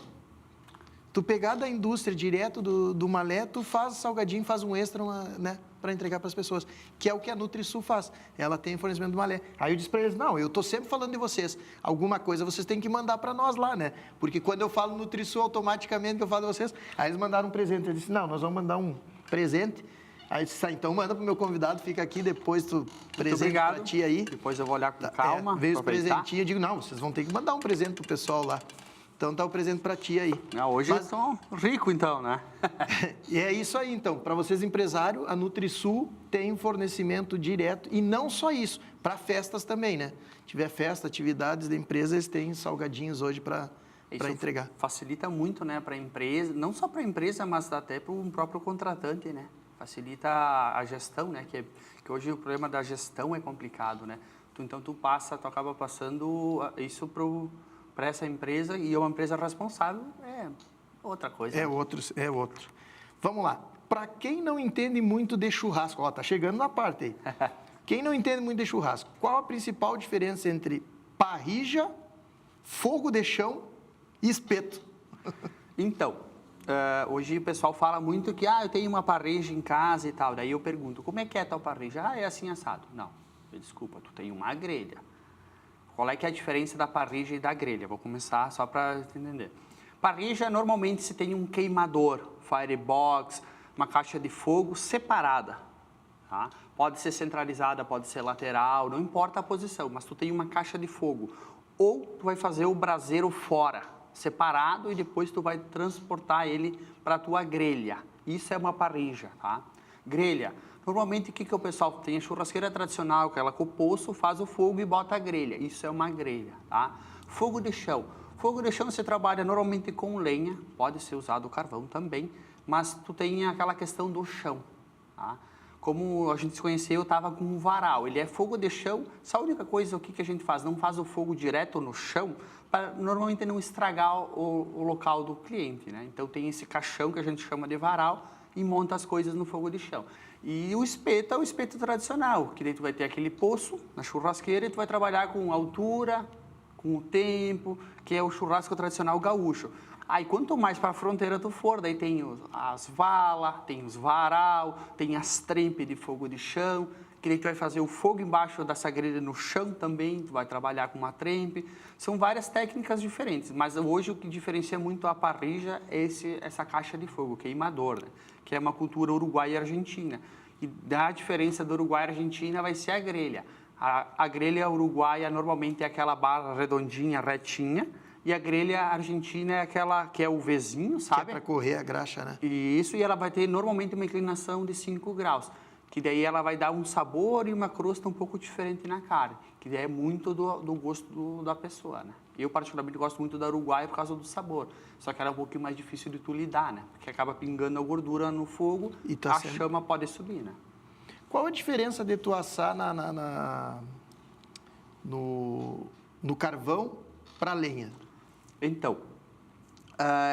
Tu pegar da indústria direto do Malé, tu faz salgadinho, faz um extra, né, para entregar para as pessoas, que é o que a NutriSul faz. Ela tem fornecimento do Malé. Aí eu disse para eles, não, eu estou sempre falando de vocês, alguma coisa vocês têm que mandar para nós lá, né? Porque quando eu falo NutriSul, automaticamente que eu falo de vocês, aí eles mandaram um presente. Eu disse, não, nós vamos mandar um presente. Aí eu disse, então manda para o meu convidado, fica aqui, depois tu presente para ti aí. Depois eu vou olhar com calma. Veio os presentinhos, eu digo, não, vocês vão ter que mandar um presente pro pessoal lá. Então, tá o presente para ti aí. Hoje eles estão ricos, então, né? E é isso aí, então. Para vocês, empresário, a NutriSul tem fornecimento direto. E não só isso, para festas também, né? Se tiver festa, atividades da empresa, eles têm salgadinhos hoje para entregar. Facilita muito, né, para a empresa, não só para a empresa, mas até para o próprio contratante, né? Facilita a gestão, né? Que hoje o problema da gestão é complicado, né? Então, tu acaba passando isso para essa empresa, e é uma empresa responsável, é outra coisa. É outro. Vamos lá. Para quem não entende muito de churrasco, ó, tá chegando na parte aí. Quem não entende muito de churrasco, qual a principal diferença entre parrilla, fogo de chão e espeto? Então, hoje o pessoal fala muito que, eu tenho uma parrilla em casa e tal. Daí eu pergunto, como é que é a tua parrilla? É assim assado. Não, desculpa, tu tem uma grelha. Qual é que é a diferença da parrilla e da grelha? Vou começar só para entender. Parrilla, normalmente, se tem um queimador, firebox, uma caixa de fogo separada. tá? Pode ser centralizada, pode ser lateral, não importa a posição, mas tu tem uma caixa de fogo. Ou tu vai fazer o braseiro fora, separado, e depois tu vai transportar ele para a tua grelha. Isso é uma parrilla, tá? Grelha. Normalmente, o que o pessoal tem? A churrasqueira tradicional, aquela com o poço, faz o fogo e bota a grelha. Isso é uma grelha, tá? Fogo de chão. Fogo de chão você trabalha normalmente com lenha, pode ser usado o carvão também, mas tu tem aquela questão do chão, tá? Como a gente se conheceu, eu estava com um varal. Ele é fogo de chão, só a única coisa, o que a gente faz? Não faz o fogo direto no chão, para normalmente não estragar o local do cliente, né? Então tem esse caixão que a gente chama de varal e monta as coisas no fogo de chão. E o espeto é o espeto tradicional, que daí tu vai ter aquele poço na churrasqueira e tu vai trabalhar com altura, com o tempo, que é o churrasco tradicional gaúcho. Aí, quanto mais para a fronteira tu for, daí tem as valas, tem os varal, tem as trempes de fogo de chão, que daí tu vai fazer o fogo embaixo dessa grelha no chão também, tu vai trabalhar com uma trempe. São várias técnicas diferentes, mas hoje o que diferencia muito a parrilla é essa caixa de fogo, queimador, né? Que é uma cultura uruguaia e argentina. E da diferença do Uruguai e Argentina vai ser a grelha. A grelha uruguaia normalmente é aquela barra redondinha, retinha, e a grelha argentina é aquela que é o Vzinho, sabe? Que é para correr a graxa, né? Isso, e ela vai ter normalmente uma inclinação de 5 graus, que daí ela vai dar um sabor e uma crosta um pouco diferente na carne, que daí é muito do gosto da pessoa, né? Eu, particularmente, gosto muito da uruguaia por causa do sabor, só que ela é um pouquinho mais difícil de tu lidar, né? Porque acaba pingando a gordura no fogo, e a chama pode subir, né? Qual a diferença de tu assar no carvão para lenha? Então,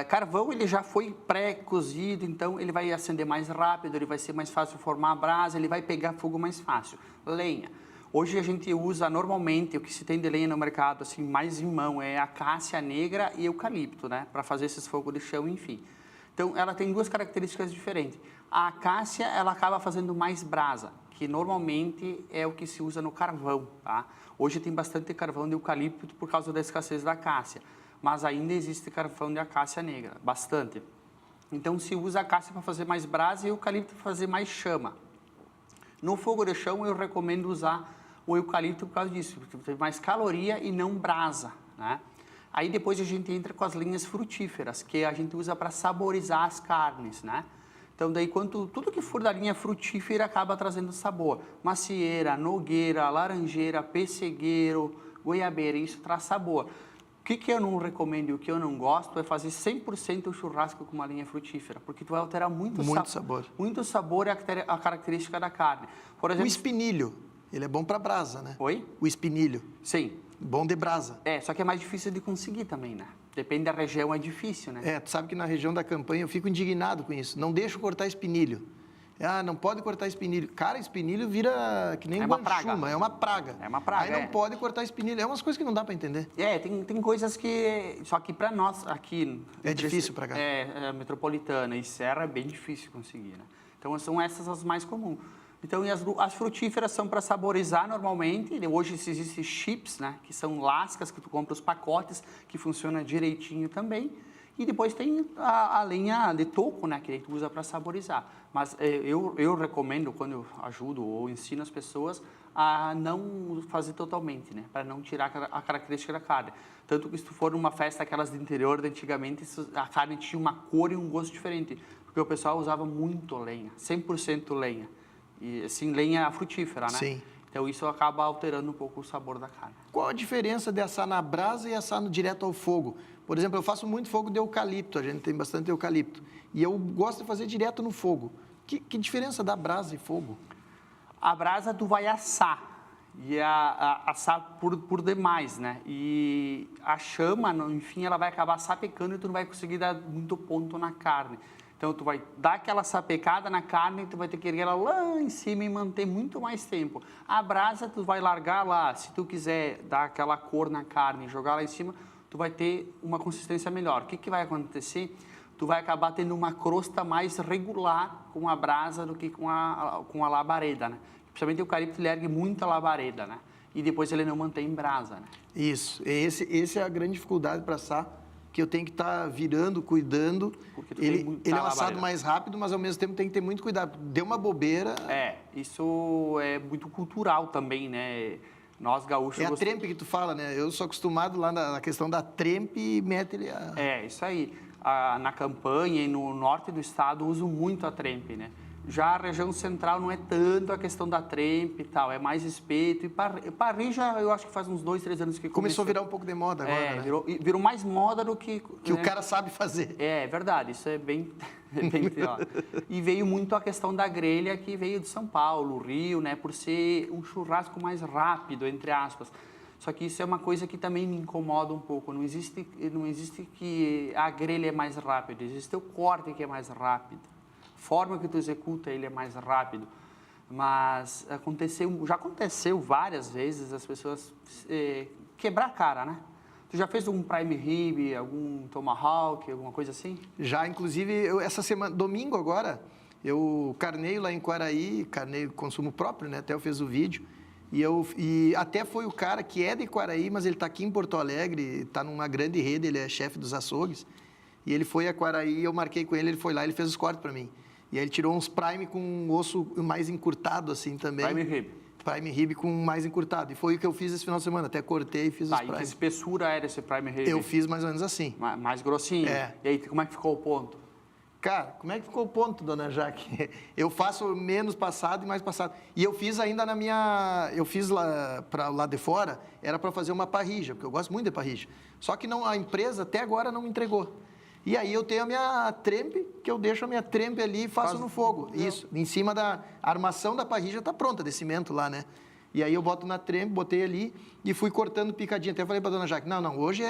carvão ele já foi pré-cozido, então ele vai acender mais rápido, ele vai ser mais fácil formar a brasa, ele vai pegar fogo mais fácil. Lenha. Hoje a gente usa normalmente, o que se tem de lenha no mercado, assim, mais em mão, é acácia negra e eucalipto, né? Para fazer esses fogos de chão, enfim. Então, ela tem duas características diferentes. A acácia, ela acaba fazendo mais brasa, que normalmente é o que se usa no carvão, tá? Hoje tem bastante carvão de eucalipto por causa da escassez da acácia, mas ainda existe carvão de acácia negra, bastante. Então, se usa a acácia para fazer mais brasa e o eucalipto para fazer mais chama. No fogo de chão, eu recomendo usar o eucalipto por causa disso, porque tem mais caloria e não brasa, né? Aí depois a gente entra com as linhas frutíferas, que a gente usa para saborizar as carnes, né? Então, daí, tudo que for da linha frutífera acaba trazendo sabor. Macieira, nogueira, laranjeira, pessegueiro, goiabeira, isso traz sabor. O que eu não recomendo e o que eu não gosto é fazer 100% o churrasco com uma linha frutífera, porque tu vai alterar muito sabor. Muito sabor é a característica da carne. Por exemplo, o espinilho, ele é bom para brasa, né? Oi? O espinilho. Sim. Bom de brasa. Só que é mais difícil de conseguir também, né? Depende da região, é difícil, né? Tu sabe que na região da campanha eu fico indignado com isso. Não deixo cortar espinilho. Não pode cortar espinilho. Cara, espinilho vira que nem uma praga. É uma praga. É uma praga. Aí não pode cortar espinilho. É umas coisas que não dá para entender. Tem coisas que... Só que para nós aqui... É difícil para cá. Metropolitana e serra é bem difícil conseguir, né? Então, são essas as mais comuns. Então, e as frutíferas são para saborizar normalmente. Hoje existem chips, né? Que são lascas que tu compra os pacotes, que funciona direitinho também. E depois tem a lenha de toco, né? Que tu usa para saborizar. Mas eu recomendo, quando eu ajudo ou ensino as pessoas, a não fazer totalmente, né? Para não tirar a característica da carne. Tanto que se tu for numa festa, aquelas de interior, de antigamente, a carne tinha uma cor e um gosto diferente. Porque o pessoal usava muito lenha, 100% lenha. E assim, lenha frutífera, né? Sim. Então isso acaba alterando um pouco o sabor da carne. Qual a diferença de assar na brasa e assar direto ao fogo? Por exemplo, eu faço muito fogo de eucalipto, a gente tem bastante eucalipto. E eu gosto de fazer direto no fogo. Que diferença dá brasa e fogo? A brasa tu vai assar, e assar por demais, né? E a chama, enfim, ela vai acabar sapecando e tu não vai conseguir dar muito ponto na carne. Então, tu vai dar aquela sapecada na carne e tu vai ter que erguer ela lá em cima e manter muito mais tempo. A brasa, tu vai largar lá, se tu quiser dar aquela cor na carne e jogar lá em cima, tu vai ter uma consistência melhor. O que vai acontecer? Tu vai acabar tendo uma crosta mais regular com a brasa do que com a labareda, né? Principalmente o eucalipto, ele ergue muito a labareda, né? E depois ele não mantém brasa, né? Isso. Esse é a grande dificuldade para assar, que eu tenho que estar virando, cuidando. Porque tu tem Ele é um assado labareda. mais rápido, mas ao mesmo tempo tem que ter muito cuidado. Deu uma bobeira, Isso é muito cultural também, né? Nós gaúchos... é a trempe que tu fala, né? Eu sou acostumado lá na questão da trempe e mete ele a... Isso aí. Na campanha e no norte do estado uso muito a trempe, né? Já a região central não é tanto a questão da trempe e tal, é mais espeto. E parrija, eu acho que faz uns 2, 3 anos que Começou a virar um pouco de moda agora, né? virou mais moda do que... Que o cara sabe fazer. É verdade, isso é bem... ó. E veio muito a questão da grelha, que veio de São Paulo, Rio, né? Por ser um churrasco mais rápido, entre aspas. Só que isso é uma coisa que também me incomoda um pouco. Não existe que a grelha é mais rápida, existe o corte que é mais rápido. A forma que tu executa ele é mais rápido. Mas já aconteceu várias vezes as pessoas quebrar a cara, né? Tu já fez um prime rib, algum tomahawk, alguma coisa assim? Já, inclusive, essa semana, domingo agora, eu carneio lá em Quaraí, carneio consumo próprio, né? Até eu fiz o vídeo. E até foi o cara que é de Quaraí, mas ele está aqui em Porto Alegre, está numa grande rede, ele é chefe dos açougues. E ele foi a Quaraí, eu marquei com ele, ele foi lá, ele fez os cortes para mim. E aí ele tirou uns prime com um osso mais encurtado, assim, também. Prime rib. Prime rib com mais encurtado. E foi o que eu fiz esse final de semana, até cortei e fiz os E prime. que espessura era esse prime rib? Eu fiz mais ou menos assim. Mais grossinho? É. E aí, como é que ficou o ponto? Cara, como é que ficou o ponto, dona Jaque? Eu faço menos passado e mais passado. E eu fiz ainda eu fiz lá para lá de fora, era para fazer uma parrilla, porque eu gosto muito de parrilla. Só que a empresa até agora não me entregou. E aí eu tenho a minha trempe, que eu deixo a minha trempe ali e faço no fogo. Isso, em cima da armação da parrilla está pronta, de cimento lá, né? E aí eu boto na trempe, botei ali e fui cortando picadinho. Até falei para dona Jaque, não, hoje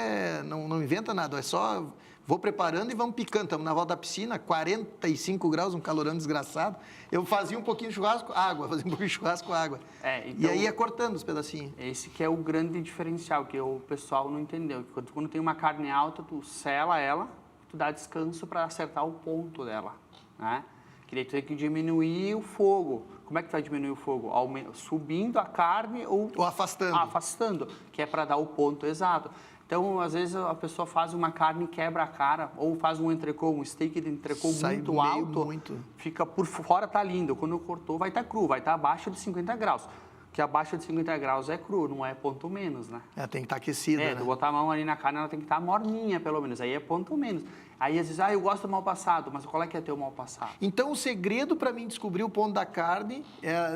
não inventa nada, é só vou preparando e vamos picando. Estamos na volta da piscina, 45 graus, um calorão desgraçado. Eu fazia um pouquinho de churrasco, água, fazia um pouquinho de churrasco, água. Então, e aí ia cortando os pedacinhos. Esse que é o grande diferencial, que o pessoal não entendeu. Que quando tem uma carne alta, tu sela ela, tu dá descanso para acertar o ponto dela, né? Que daí tu tem que diminuir o fogo. Como é que tu vai diminuir o fogo? Subindo a carne ou afastando. Afastando, que é para dar o ponto exato. Então, às vezes, a pessoa faz uma carne e quebra a cara, ou faz um entrecô, um steak de entrecô muito alto, fica por fora, tá lindo. Quando cortou, vai estar cru, vai estar abaixo de 50 graus. Que abaixo de 50 graus é cru, não é ponto menos, né? Tem que estar aquecida, né? Tu botar a mão ali na carne, ela tem que estar morninha, pelo menos. Aí é ponto menos. Aí, às vezes, eu gosto do mal passado, mas qual é que é teu mal passado? Então, o segredo para mim descobrir o ponto da carne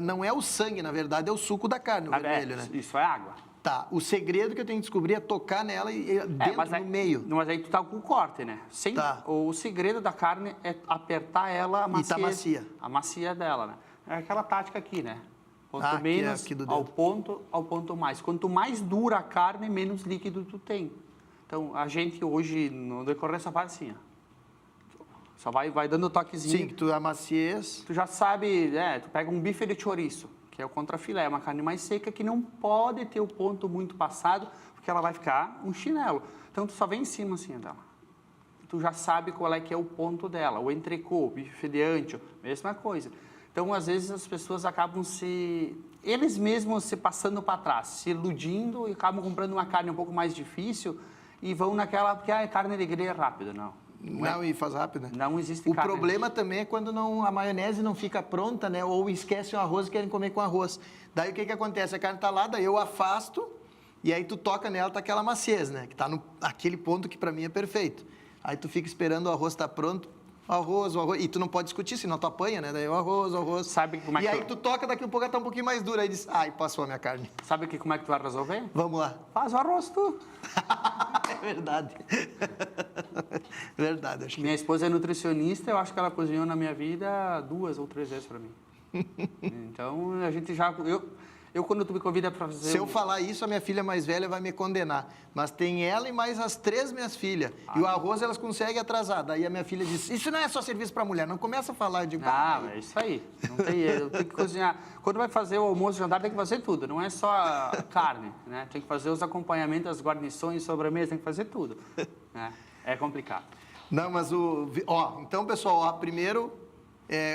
não é o sangue, na verdade, é o suco da carne, o vermelho, né? Isso é água. Tá, o segredo que eu tenho que descobrir é tocar nela no meio. Mas aí tu tá com o corte, né? Tá. O segredo da carne é apertar ela, E tá macia. A macia dela, né? É aquela tática aqui, né? Quanto Aqui, menos aqui do ao dedo. ponto mais. Quanto mais dura a carne, menos líquido tu tem. Então, a gente hoje, no decorrer, só faz assim, ó. Só vai dando toquezinho. Sim, que tu amacias. Tu já sabe, tu pega um bife de chouriço, que é o contrafilé, é uma carne mais seca que não pode ter o ponto muito passado, porque ela vai ficar um chinelo. Então, tu só vem em cima assim dela. Tu já sabe qual é que é o ponto dela. O entrecô, o bife de ancho, mesma coisa. Então, às vezes, as pessoas acabam eles mesmos se passando para trás, se iludindo e acabam comprando uma carne um pouco mais difícil e vão naquela, porque a carne de grelha é rápida, não. Não, e faz rápido, né? Não existe O carne. problema também é quando a maionese não fica pronta, né? Ou esquece o arroz e querem comer com arroz. Daí o que acontece? A carne tá lá, daí eu afasto e aí tu toca nela, tá aquela maciez, né? Que tá aquele ponto que para mim é perfeito. Aí tu fica esperando o arroz estar pronto, o arroz, e tu não pode discutir, senão tu apanha, né? Daí o arroz. Sabe como é que aí tu toca, daqui a pouco ela tá um pouquinho mais dura, aí diz, passou a minha carne. Sabe como é que tu vai resolver? Vamos lá. Faz o arroz tu. É verdade. Verdade, acho que... Minha esposa é nutricionista, eu acho que ela cozinhou na minha vida 2 ou 3 vezes para mim. Então, a gente já... Eu quando tu me convida para fazer... Se eu falar isso, a minha filha mais velha vai me condenar. Mas tem ela e mais as 3 minhas filhas. E o arroz elas conseguem atrasar. Daí a minha filha diz, isso não é só serviço para mulher. Não começa a falar. Eu digo, é isso aí. Não tem eu tenho que cozinhar. Quando vai fazer o almoço e jantar, tem que fazer tudo. Não é só a carne, né? Tem que fazer os acompanhamentos, as guarnições, sobremesa, tem que fazer tudo. Né? É complicado. Não, mas então, pessoal, primeiro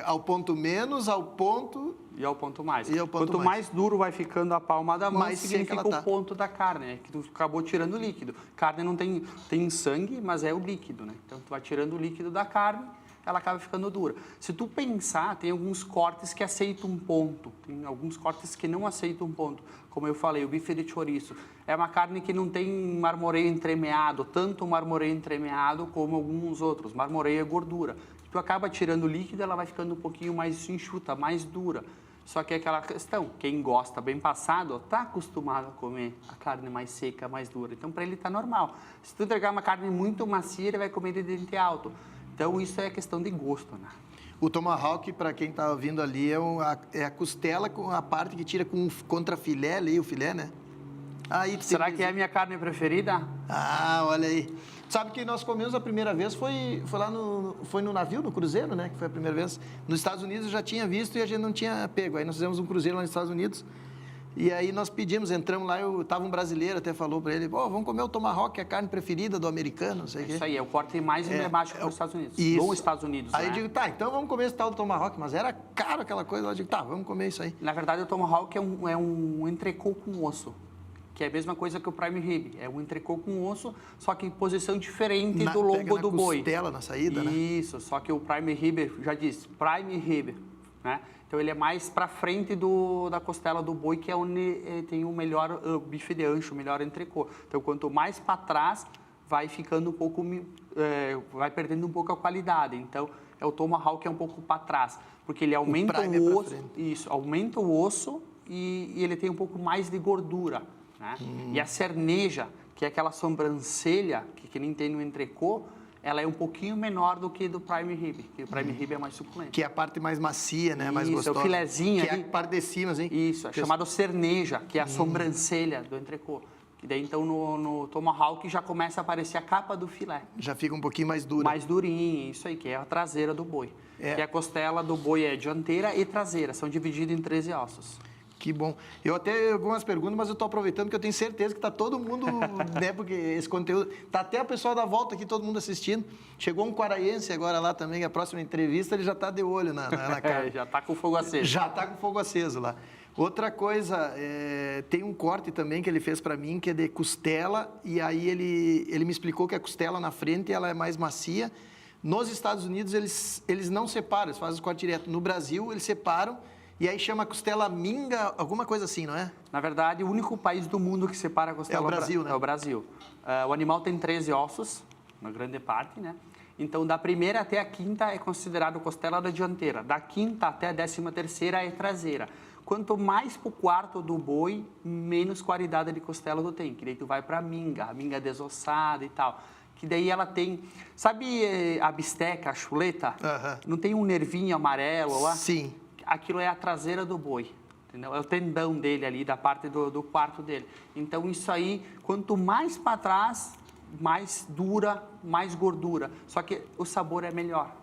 ao ponto menos, ao ponto... E ao ponto mais. E ao ponto Quanto mais duro vai ficando a palma da mão, mais significa seca ela o ponto da carne, né? Que tu acabou tirando o líquido. Carne não tem sangue, mas é o líquido, né? Então, tu vai tirando o líquido da carne, ela acaba ficando dura. Se tu pensar, tem alguns cortes que aceitam um ponto, tem alguns cortes que não aceitam um ponto. Como eu falei, o bife de chouriço é uma carne que não tem marmoreio entremeado, tanto marmoreio entremeado como alguns outros. Marmoreio é gordura. Tu acaba tirando o líquido, ela vai ficando um pouquinho mais enxuta, mais dura. Só que é aquela questão, quem gosta bem passado, está acostumado a comer a carne mais seca, mais dura. Então, para ele está normal. Se tu entregar uma carne muito macia, ele vai comer de dente alto. Então, isso é questão de gosto, né? O tomahawk, para quem está ouvindo ali, é a costela com a parte que tira com contra filé ali, o filé, né? Aí, Será que é a minha carne preferida? Ah, olha aí. Sabe que nós comemos a primeira vez, foi lá foi no navio, no cruzeiro, né? Que foi a primeira vez. Nos Estados Unidos eu já tinha visto e a gente não tinha pego. Aí nós fizemos um cruzeiro lá nos Estados Unidos. E aí nós pedimos, entramos lá, tava um brasileiro, até falou para ele, vamos comer o tomahawk, que é a carne preferida do americano, não sei o quê. Isso aí, é o corte mais emblemático dos Estados Unidos. Isso. Nos Estados Unidos, Aí né? eu digo, tá, então vamos comer esse tal do tomahawk, mas era caro aquela coisa, eu digo, tá, vamos comer isso aí. Na verdade, o tomahawk é um entrecô com osso, que é a mesma coisa que o prime rib. É um entrecô com osso, só que em posição diferente do lombo do boi. Costela na saída, né? Isso, só que o prime rib, já disse, prime rib, né? Então ele é mais para frente da costela do boi, que é onde tem o melhor bife de ancho, o melhor entrecô. Então quanto mais para trás, vai ficando um pouco, vai perdendo um pouco a qualidade. Então o tomahawk é um pouco para trás, porque ele aumenta o osso, isso, aumenta o osso e ele tem um pouco mais de gordura, né? E a cerneja, que é aquela sobrancelha que nem tem no entrecô, ela é um pouquinho menor do que do prime rib, que o prime rib é mais suculento. Que é a parte mais macia, né? Isso, Mais gostosa. é o filezinho que ali. É a parte de cima, assim. Isso, é chamado cerneja, que é a sobrancelha do entrecô. Que daí, então, no tomahawk já começa a aparecer a capa do filé. Já fica um pouquinho mais dura. Mais durinha, isso aí, que é a traseira do boi. Que a costela do boi é dianteira e traseira, são divididas em 13 ossos. Que bom. Eu até algumas perguntas, mas eu estou aproveitando que eu tenho certeza que está todo mundo, né? Porque esse conteúdo... Está até a pessoa da volta aqui, todo mundo assistindo. Chegou um quaraense agora lá também, a próxima entrevista, ele já está de olho na cara. Já está com fogo aceso. Já está com fogo aceso lá. Outra coisa, tem um corte também que ele fez para mim, que é de costela, e aí ele me explicou que a costela na frente ela é mais macia. Nos Estados Unidos, eles não separam, eles fazem o corte direto. No Brasil, eles separam, e aí chama costela minga, alguma coisa assim, não é? Na verdade, o único país do mundo que separa a costela... É o Brasil, né? É o Brasil. O animal tem 13 ossos, na grande parte, né? Então, da primeira até a quinta é considerado costela da dianteira. Da quinta até a 13ª é traseira. Quanto mais pro quarto do boi, menos qualidade de costela tu tem. Que daí tu vai pra minga, a minga desossada e tal. Que daí ela tem... Sabe a bisteca, a chuleta? Não tem um nervinho amarelo lá? Sim. Aquilo é a traseira do boi, entendeu? É o tendão dele ali, da parte do quarto dele. Então, isso aí, quanto mais para trás, mais dura, mais gordura. Só que o sabor é melhor,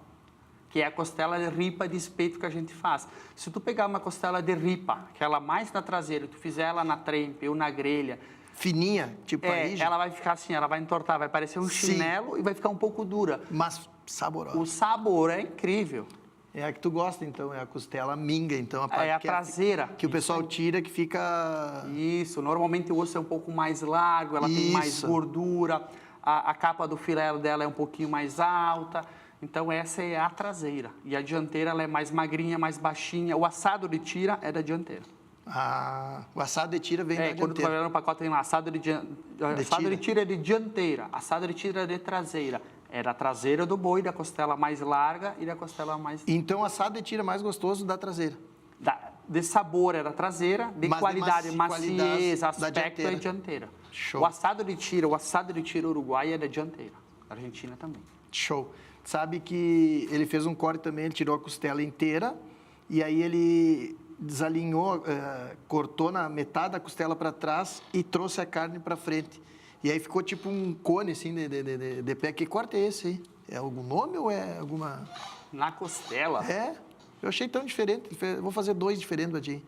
que é a costela de ripa de espeto que a gente faz. Se tu pegar uma costela de ripa, aquela mais na traseira, tu fizer ela na trempe ou na grelha... Fininha, tipo aí. Ela vai ficar assim, ela vai entortar, vai parecer um chinelo e vai ficar um pouco dura. Mas saborosa. O sabor é incrível. É a que tu gosta, então, é a costela minga, então. A parte É a traseira. Que o pessoal tira, que fica... Isso, normalmente o osso é um pouco mais largo, ela tem mais gordura, a capa do filé dela é um pouquinho mais alta, então essa é a traseira. E a dianteira ela é mais magrinha, mais baixinha. O assado de tira é da dianteira. Ah, o assado de tira vem da dianteira. Quando tu vai olhar no pacote tem lá, assado de tira é de dianteira, assado de tira é de traseira. É da traseira do boi, da costela mais larga e da costela mais... Então, o assado de tira é mais gostoso da traseira. De sabor é da traseira, de mas qualidade, de maciez, aspecto dianteira. é dianteira. Show. O assado de tira uruguai é da dianteira. A Argentina também. Show. Sabe que ele fez um corte também, ele tirou a costela inteira e aí ele desalinhou, cortou na metade da costela para trás e trouxe a carne para frente. E aí ficou tipo um cone, assim, de pé. Que corte é esse aí? É algum nome ou é alguma... Na costela? É. Eu achei tão diferente. Vou fazer 2 diferentes pra ti.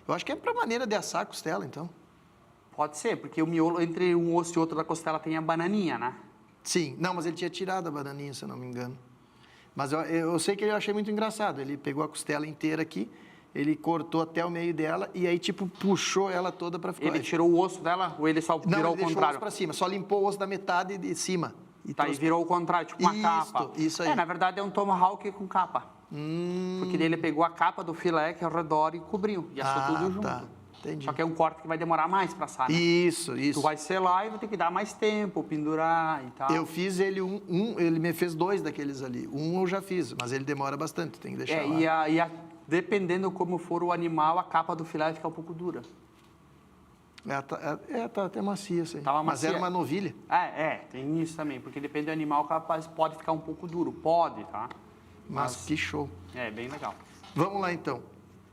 Eu acho que é pra maneira de assar a costela, então. Pode ser, porque o miolo, entre um osso e outro da costela, tem a bananinha, né? Sim. Não, mas ele tinha tirado a bananinha, se eu não me engano. Mas eu sei que eu achei muito engraçado. Ele pegou a costela inteira aqui, ele cortou até o meio dela e aí, tipo, puxou ela toda para ficar... Ele tirou o osso dela ou ele só virou Não, ao ele deixou o contrário? osso para cima, só limpou o osso da metade de cima. E trouxe- virou o contrário, tipo uma capa. Isso aí. Na verdade é um tomahawk com capa. Porque daí ele pegou a capa do filé que é ao redor e cobriu. E assou tudo junto. Tá. Entendi. Só que é um corte que vai demorar mais para assar, né? Isso. Tu vai selar e vai ter que dar mais tempo, pendurar e tal. Eu fiz ele ele me fez 2 daqueles ali. Um eu já fiz, mas ele demora bastante, tem que deixar lá. Dependendo como for o animal, a capa do filé fica um pouco dura. Tá até macia, assim. Tava Mas macia. era uma novilha. Tem isso também, porque depende do animal, capaz pode ficar um pouco duro, pode, tá? Mas que show. É, bem legal. Vamos lá, então.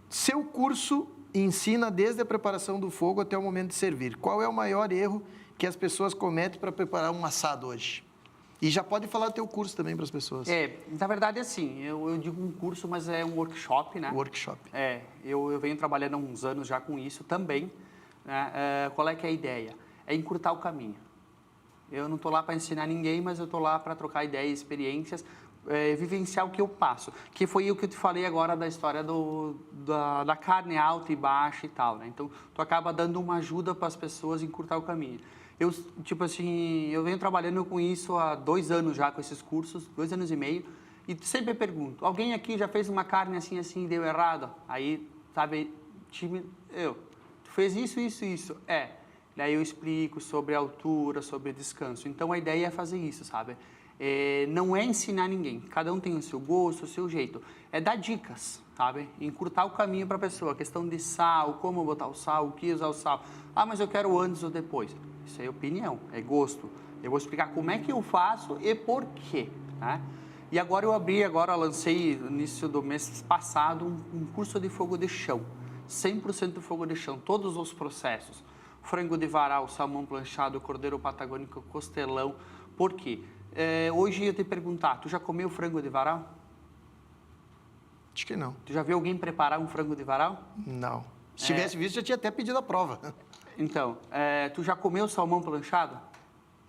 Seu curso ensina desde a preparação do fogo até o momento de servir. Qual é o maior erro que as pessoas cometem para preparar um assado hoje? E já pode falar do teu curso também para as pessoas. Na verdade, assim, eu digo um curso, mas é um workshop, né? Workshop. Eu venho trabalhando há uns anos já com isso também. Né? Qual é que é a ideia? É encurtar o caminho. Eu não estou lá para ensinar ninguém, mas eu estou lá para trocar ideias, experiências, vivenciar o que eu passo. Que foi o que eu te falei agora da história da carne alta e baixa e tal, né? Então, tu acaba dando uma ajuda para as pessoas encurtar o caminho. Eu venho trabalhando com isso há 2 anos já, com esses cursos, 2 anos e meio, e sempre pergunto, alguém aqui já fez uma carne assim, assim, e deu errado? Aí, sabe, tu fez isso? Daí eu explico sobre a altura, sobre descanso. Então, a ideia é fazer isso, sabe? Não é ensinar ninguém, cada um tem o seu gosto, o seu jeito. É dar dicas, sabe? Encurtar o caminho para a pessoa. A questão de sal, como botar o sal, o que usar o sal. Ah, mas eu quero antes ou depois. Isso é opinião, é gosto. Eu vou explicar como é que eu faço e por quê, né? E agora lancei no início do mês passado um curso de fogo de chão. 100% fogo de chão, todos os processos. Frango de varal, salmão planchado, cordeiro patagônico, costelão. Por quê? Hoje eu ia te perguntar, tu já comeu frango de varal? Acho que não. Tu já viu alguém preparar um frango de varal? Não. Se tivesse visto, já tinha até pedido a prova. Então, tu já comeu salmão planchado?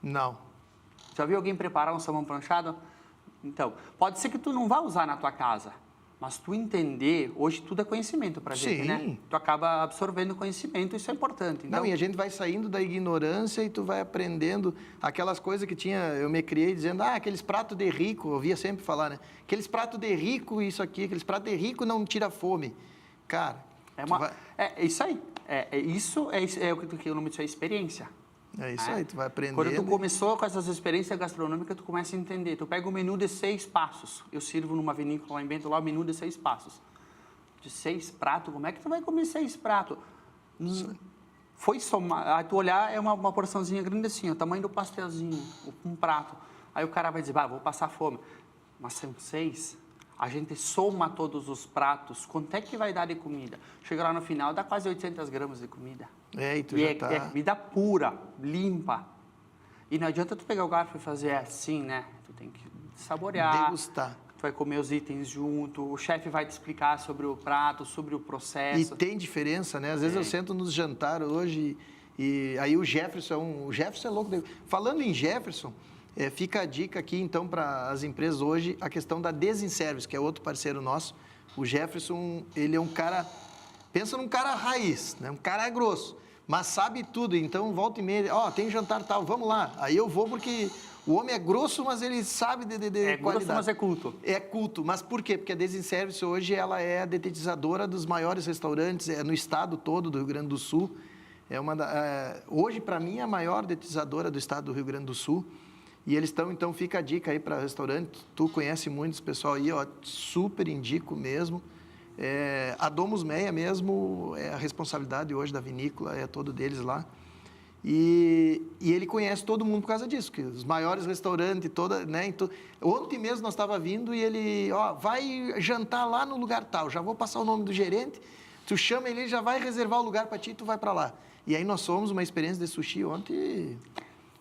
Não. Já viu alguém preparar um salmão planchado? Então, pode ser que tu não vá usar na tua casa, mas tu entender, hoje tudo é conhecimento pra gente, Sim. né? Tu acaba absorvendo conhecimento, isso é importante. Então, Não, e a gente vai saindo da ignorância e tu vai aprendendo aquelas coisas que eu me criei dizendo, aqueles pratos de rico, eu ouvia sempre falar, né? Aqueles pratos de rico, isso aqui, aqueles pratos de rico não tira fome. Cara, isso aí. Isso é o que o nome disso é experiência. é isso aí, tu vai aprendendo. Quando tu começou com essas experiências gastronômicas, tu começa a entender. Tu pega um menu de 6 passos. Eu sirvo numa vinícola lá em Bento, lá um menu de 6 passos. De 6 pratos, como é que tu vai comer 6 pratos? Foi somar, aí tu olhar, é uma porçãozinha grande assim, o tamanho do pastelzinho, um prato. Aí o cara vai dizer, vou passar fome. Mas são 6. A gente soma todos os pratos, quanto é que vai dar de comida? Chega lá no final, dá quase 800 gramas de comida. E tu já tá... É comida pura, limpa. E não adianta tu pegar o garfo e fazer assim, né? Tu tem que saborear. Degustar. Tu vai comer os itens junto, o chefe vai te explicar sobre o prato, sobre o processo. E tem diferença, né? Às vezes eu sento nos jantar hoje e aí o Jefferson é louco. Falando em Jefferson, fica a dica aqui, então, para as empresas hoje, a questão da Desinservice, que é outro parceiro nosso. O Jefferson, ele é um cara... Pensa num cara raiz, né? Um cara grosso, mas sabe tudo. Então, volta e meia, tem jantar tal, vamos lá. Aí eu vou porque o homem é grosso, mas ele sabe de qualidade. Grosso, mas é culto. É culto. Mas por quê? Porque a Desinservice hoje, ela é a detetizadora dos maiores restaurantes no estado todo do Rio Grande do Sul. Hoje, para mim, é a maior detetizadora do estado do Rio Grande do Sul. E eles estão, então, fica a dica aí para restaurante. Tu conhece muitos pessoal aí, super indico mesmo. A Domus Meia mesmo, a responsabilidade hoje da vinícola é todo deles lá. E ele conhece todo mundo por causa disso, que os maiores restaurantes, né? Então, ontem mesmo nós estávamos vindo e ele, vai jantar lá no lugar tal, já vou passar o nome do gerente, tu chama ele, já vai reservar o lugar para ti e tu vai para lá. E aí nós fomos uma experiência de sushi ontem...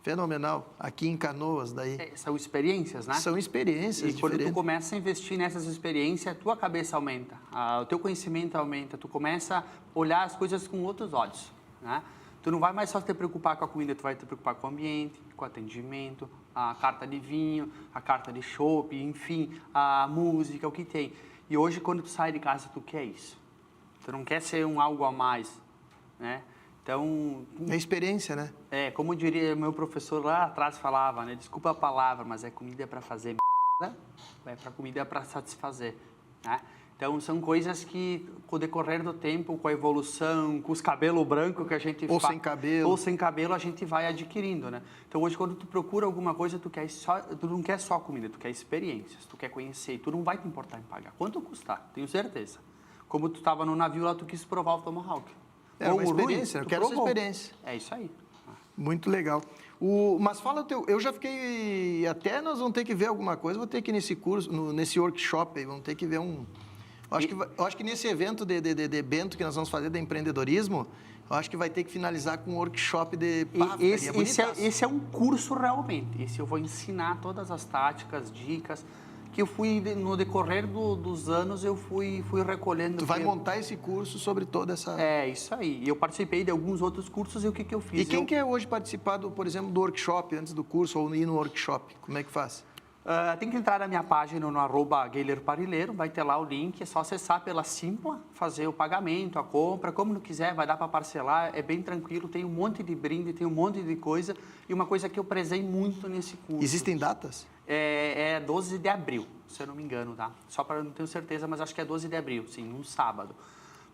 Fenomenal. Aqui em Canoas, daí. São experiências, né? São experiências diferentes. E quando tu começa a investir nessas experiências, a tua cabeça aumenta, o teu conhecimento aumenta, tu começa a olhar as coisas com outros olhos, né? Tu não vai mais só te preocupar com a comida, tu vai te preocupar com o ambiente, com o atendimento, a carta de vinho, a carta de chopp, enfim, a música, o que tem. E hoje, quando tu sai de casa, tu quer isso. Tu não quer ser algo a mais, né? Então... É experiência, né? Como diria meu professor lá atrás falava, né? Desculpa a palavra, mas comida para fazer merda, comida para satisfazer, né? Então, são coisas que, com o decorrer do tempo, com a evolução, com os cabelos brancos que a gente Ou sem cabelo. Ou sem cabelo, a gente vai adquirindo, né? Então, hoje, quando tu procura alguma coisa, tu não quer só comida, tu quer experiências, tu quer conhecer, tu não vai te importar em pagar. Quanto custar? Tenho certeza. Como tu estava no navio lá, tu quis provar o Tomahawk. É uma experiência, eu quero essa experiência. É isso aí. Muito legal. Mas fala o teu... Eu já fiquei... Até nós vamos ter que ver alguma coisa, vou ter que ir nesse curso, nesse workshop aí, vamos ter que ver um... Eu acho que nesse evento de Bento que nós vamos fazer de empreendedorismo, eu acho que vai ter que finalizar com um workshop de... Esse é um curso realmente. Esse eu vou ensinar todas as táticas, dicas, que eu fui, no decorrer dos anos, eu fui recolhendo. Tu vai montar esse curso sobre toda essa... É, isso aí. E eu participei de alguns outros cursos e o que eu fiz? E quem quer hoje participar, por exemplo, do workshop, antes do curso, ou ir no workshop? Como é que faz? Tem que entrar na minha página no @GuilherParileiro, vai ter lá o link, é só acessar pela Simpla, fazer o pagamento, a compra, como não quiser, vai dar para parcelar, é bem tranquilo, tem um monte de brinde, tem um monte de coisa, e uma coisa que eu prezei muito nesse curso. Existem datas? É 12 de abril, se eu não me engano, tá? Só para não ter certeza, mas acho que é 12 de abril, sim, um sábado.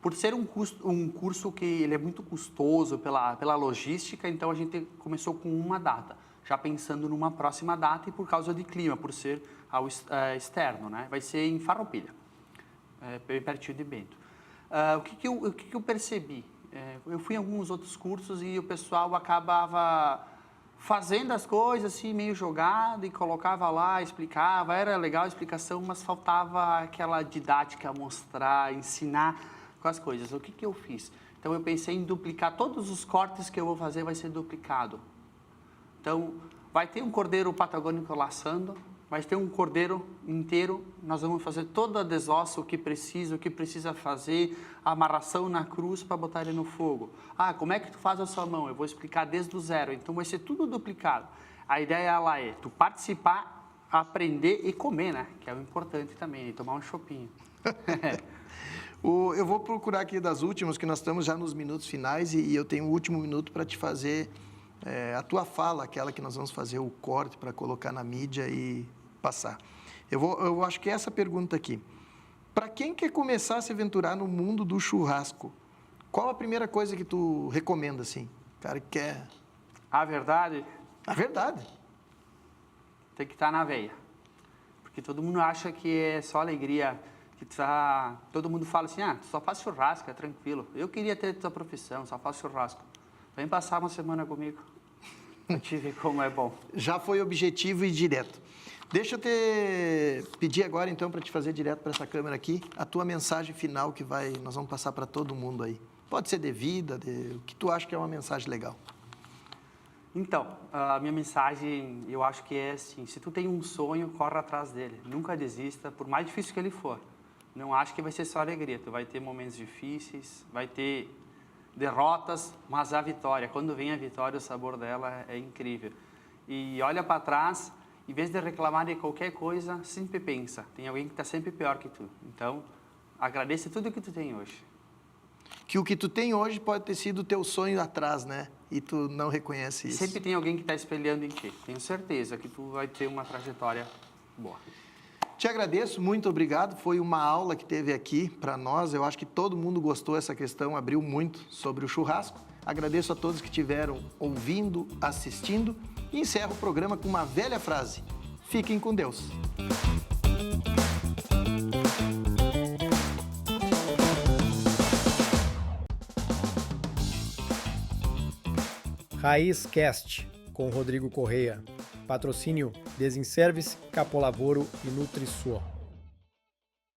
Por ser um curso que ele é muito custoso pela logística, então a gente começou com uma data, já pensando numa próxima data e por causa de clima, por ser ao externo, né? Vai ser em Farroupilha, bem pertinho de Bento. O que eu percebi? Eu fui em alguns outros cursos e o pessoal acabava fazendo as coisas assim, meio jogado, e colocava lá, explicava, era legal a explicação, mas faltava aquela didática, mostrar, ensinar com as coisas. O que eu fiz? Então, eu pensei em duplicar, todos os cortes que eu vou fazer vai ser duplicado. Então, vai ter um cordeiro patagônico laçando, vai ter um cordeiro inteiro, nós vamos fazer todo a desossa, o que precisa fazer, a amarração na cruz para botar ele no fogo. Como é que tu faz a salmão? Eu vou explicar desde o zero, então vai ser tudo duplicado. A ideia lá é tu participar, aprender e comer, né? Que é o importante também, e tomar um chopinho. Eu vou procurar aqui das últimas, que nós estamos já nos minutos finais e eu tenho o último minuto para te fazer a tua fala, aquela que nós vamos fazer o corte para colocar na mídia e passar. Eu acho que é essa pergunta aqui. Para quem quer começar a se aventurar no mundo do churrasco, qual a primeira coisa que tu recomenda, assim? Cara que quer... A verdade? A verdade. Tem que estar na veia. Porque todo mundo acha que é só alegria, todo mundo fala assim, tu só faz churrasco, é tranquilo. Eu queria ter tua profissão, só faço churrasco. Vem passar uma semana comigo, para te ver como é bom. Já foi objetivo e direto. Deixa eu te pedir agora, então, para te fazer direto para essa câmera aqui, a tua mensagem final que nós vamos passar para todo mundo aí. Pode ser de vida, o que tu acha que é uma mensagem legal. Então, a minha mensagem, eu acho que é assim, se tu tem um sonho, corre atrás dele. Nunca desista, por mais difícil que ele for. Não acho que vai ser só alegria, tu vai ter momentos difíceis, vai ter derrotas, mas a vitória, quando vem a vitória, o sabor dela é incrível. E olha para trás, em vez de reclamar de qualquer coisa, sempre pensa, tem alguém que está sempre pior que tu. Então, agradeça tudo que tu tem hoje. Que o que tu tem hoje pode ter sido o teu sonho atrás, né? E tu não reconhece isso. Sempre tem alguém que está espelhando em ti. Tenho certeza que tu vai ter uma trajetória boa. Te agradeço, muito obrigado. Foi uma aula que teve aqui para nós. Eu acho que todo mundo gostou dessa questão, abriu muito sobre o churrasco. Agradeço a todos que estiveram ouvindo, assistindo e encerro o programa com uma velha frase. Fiquem com Deus. Raiz Cast, com Rodrigo Correia. Patrocínio Desinservice, Capolavoro e NutriSuor.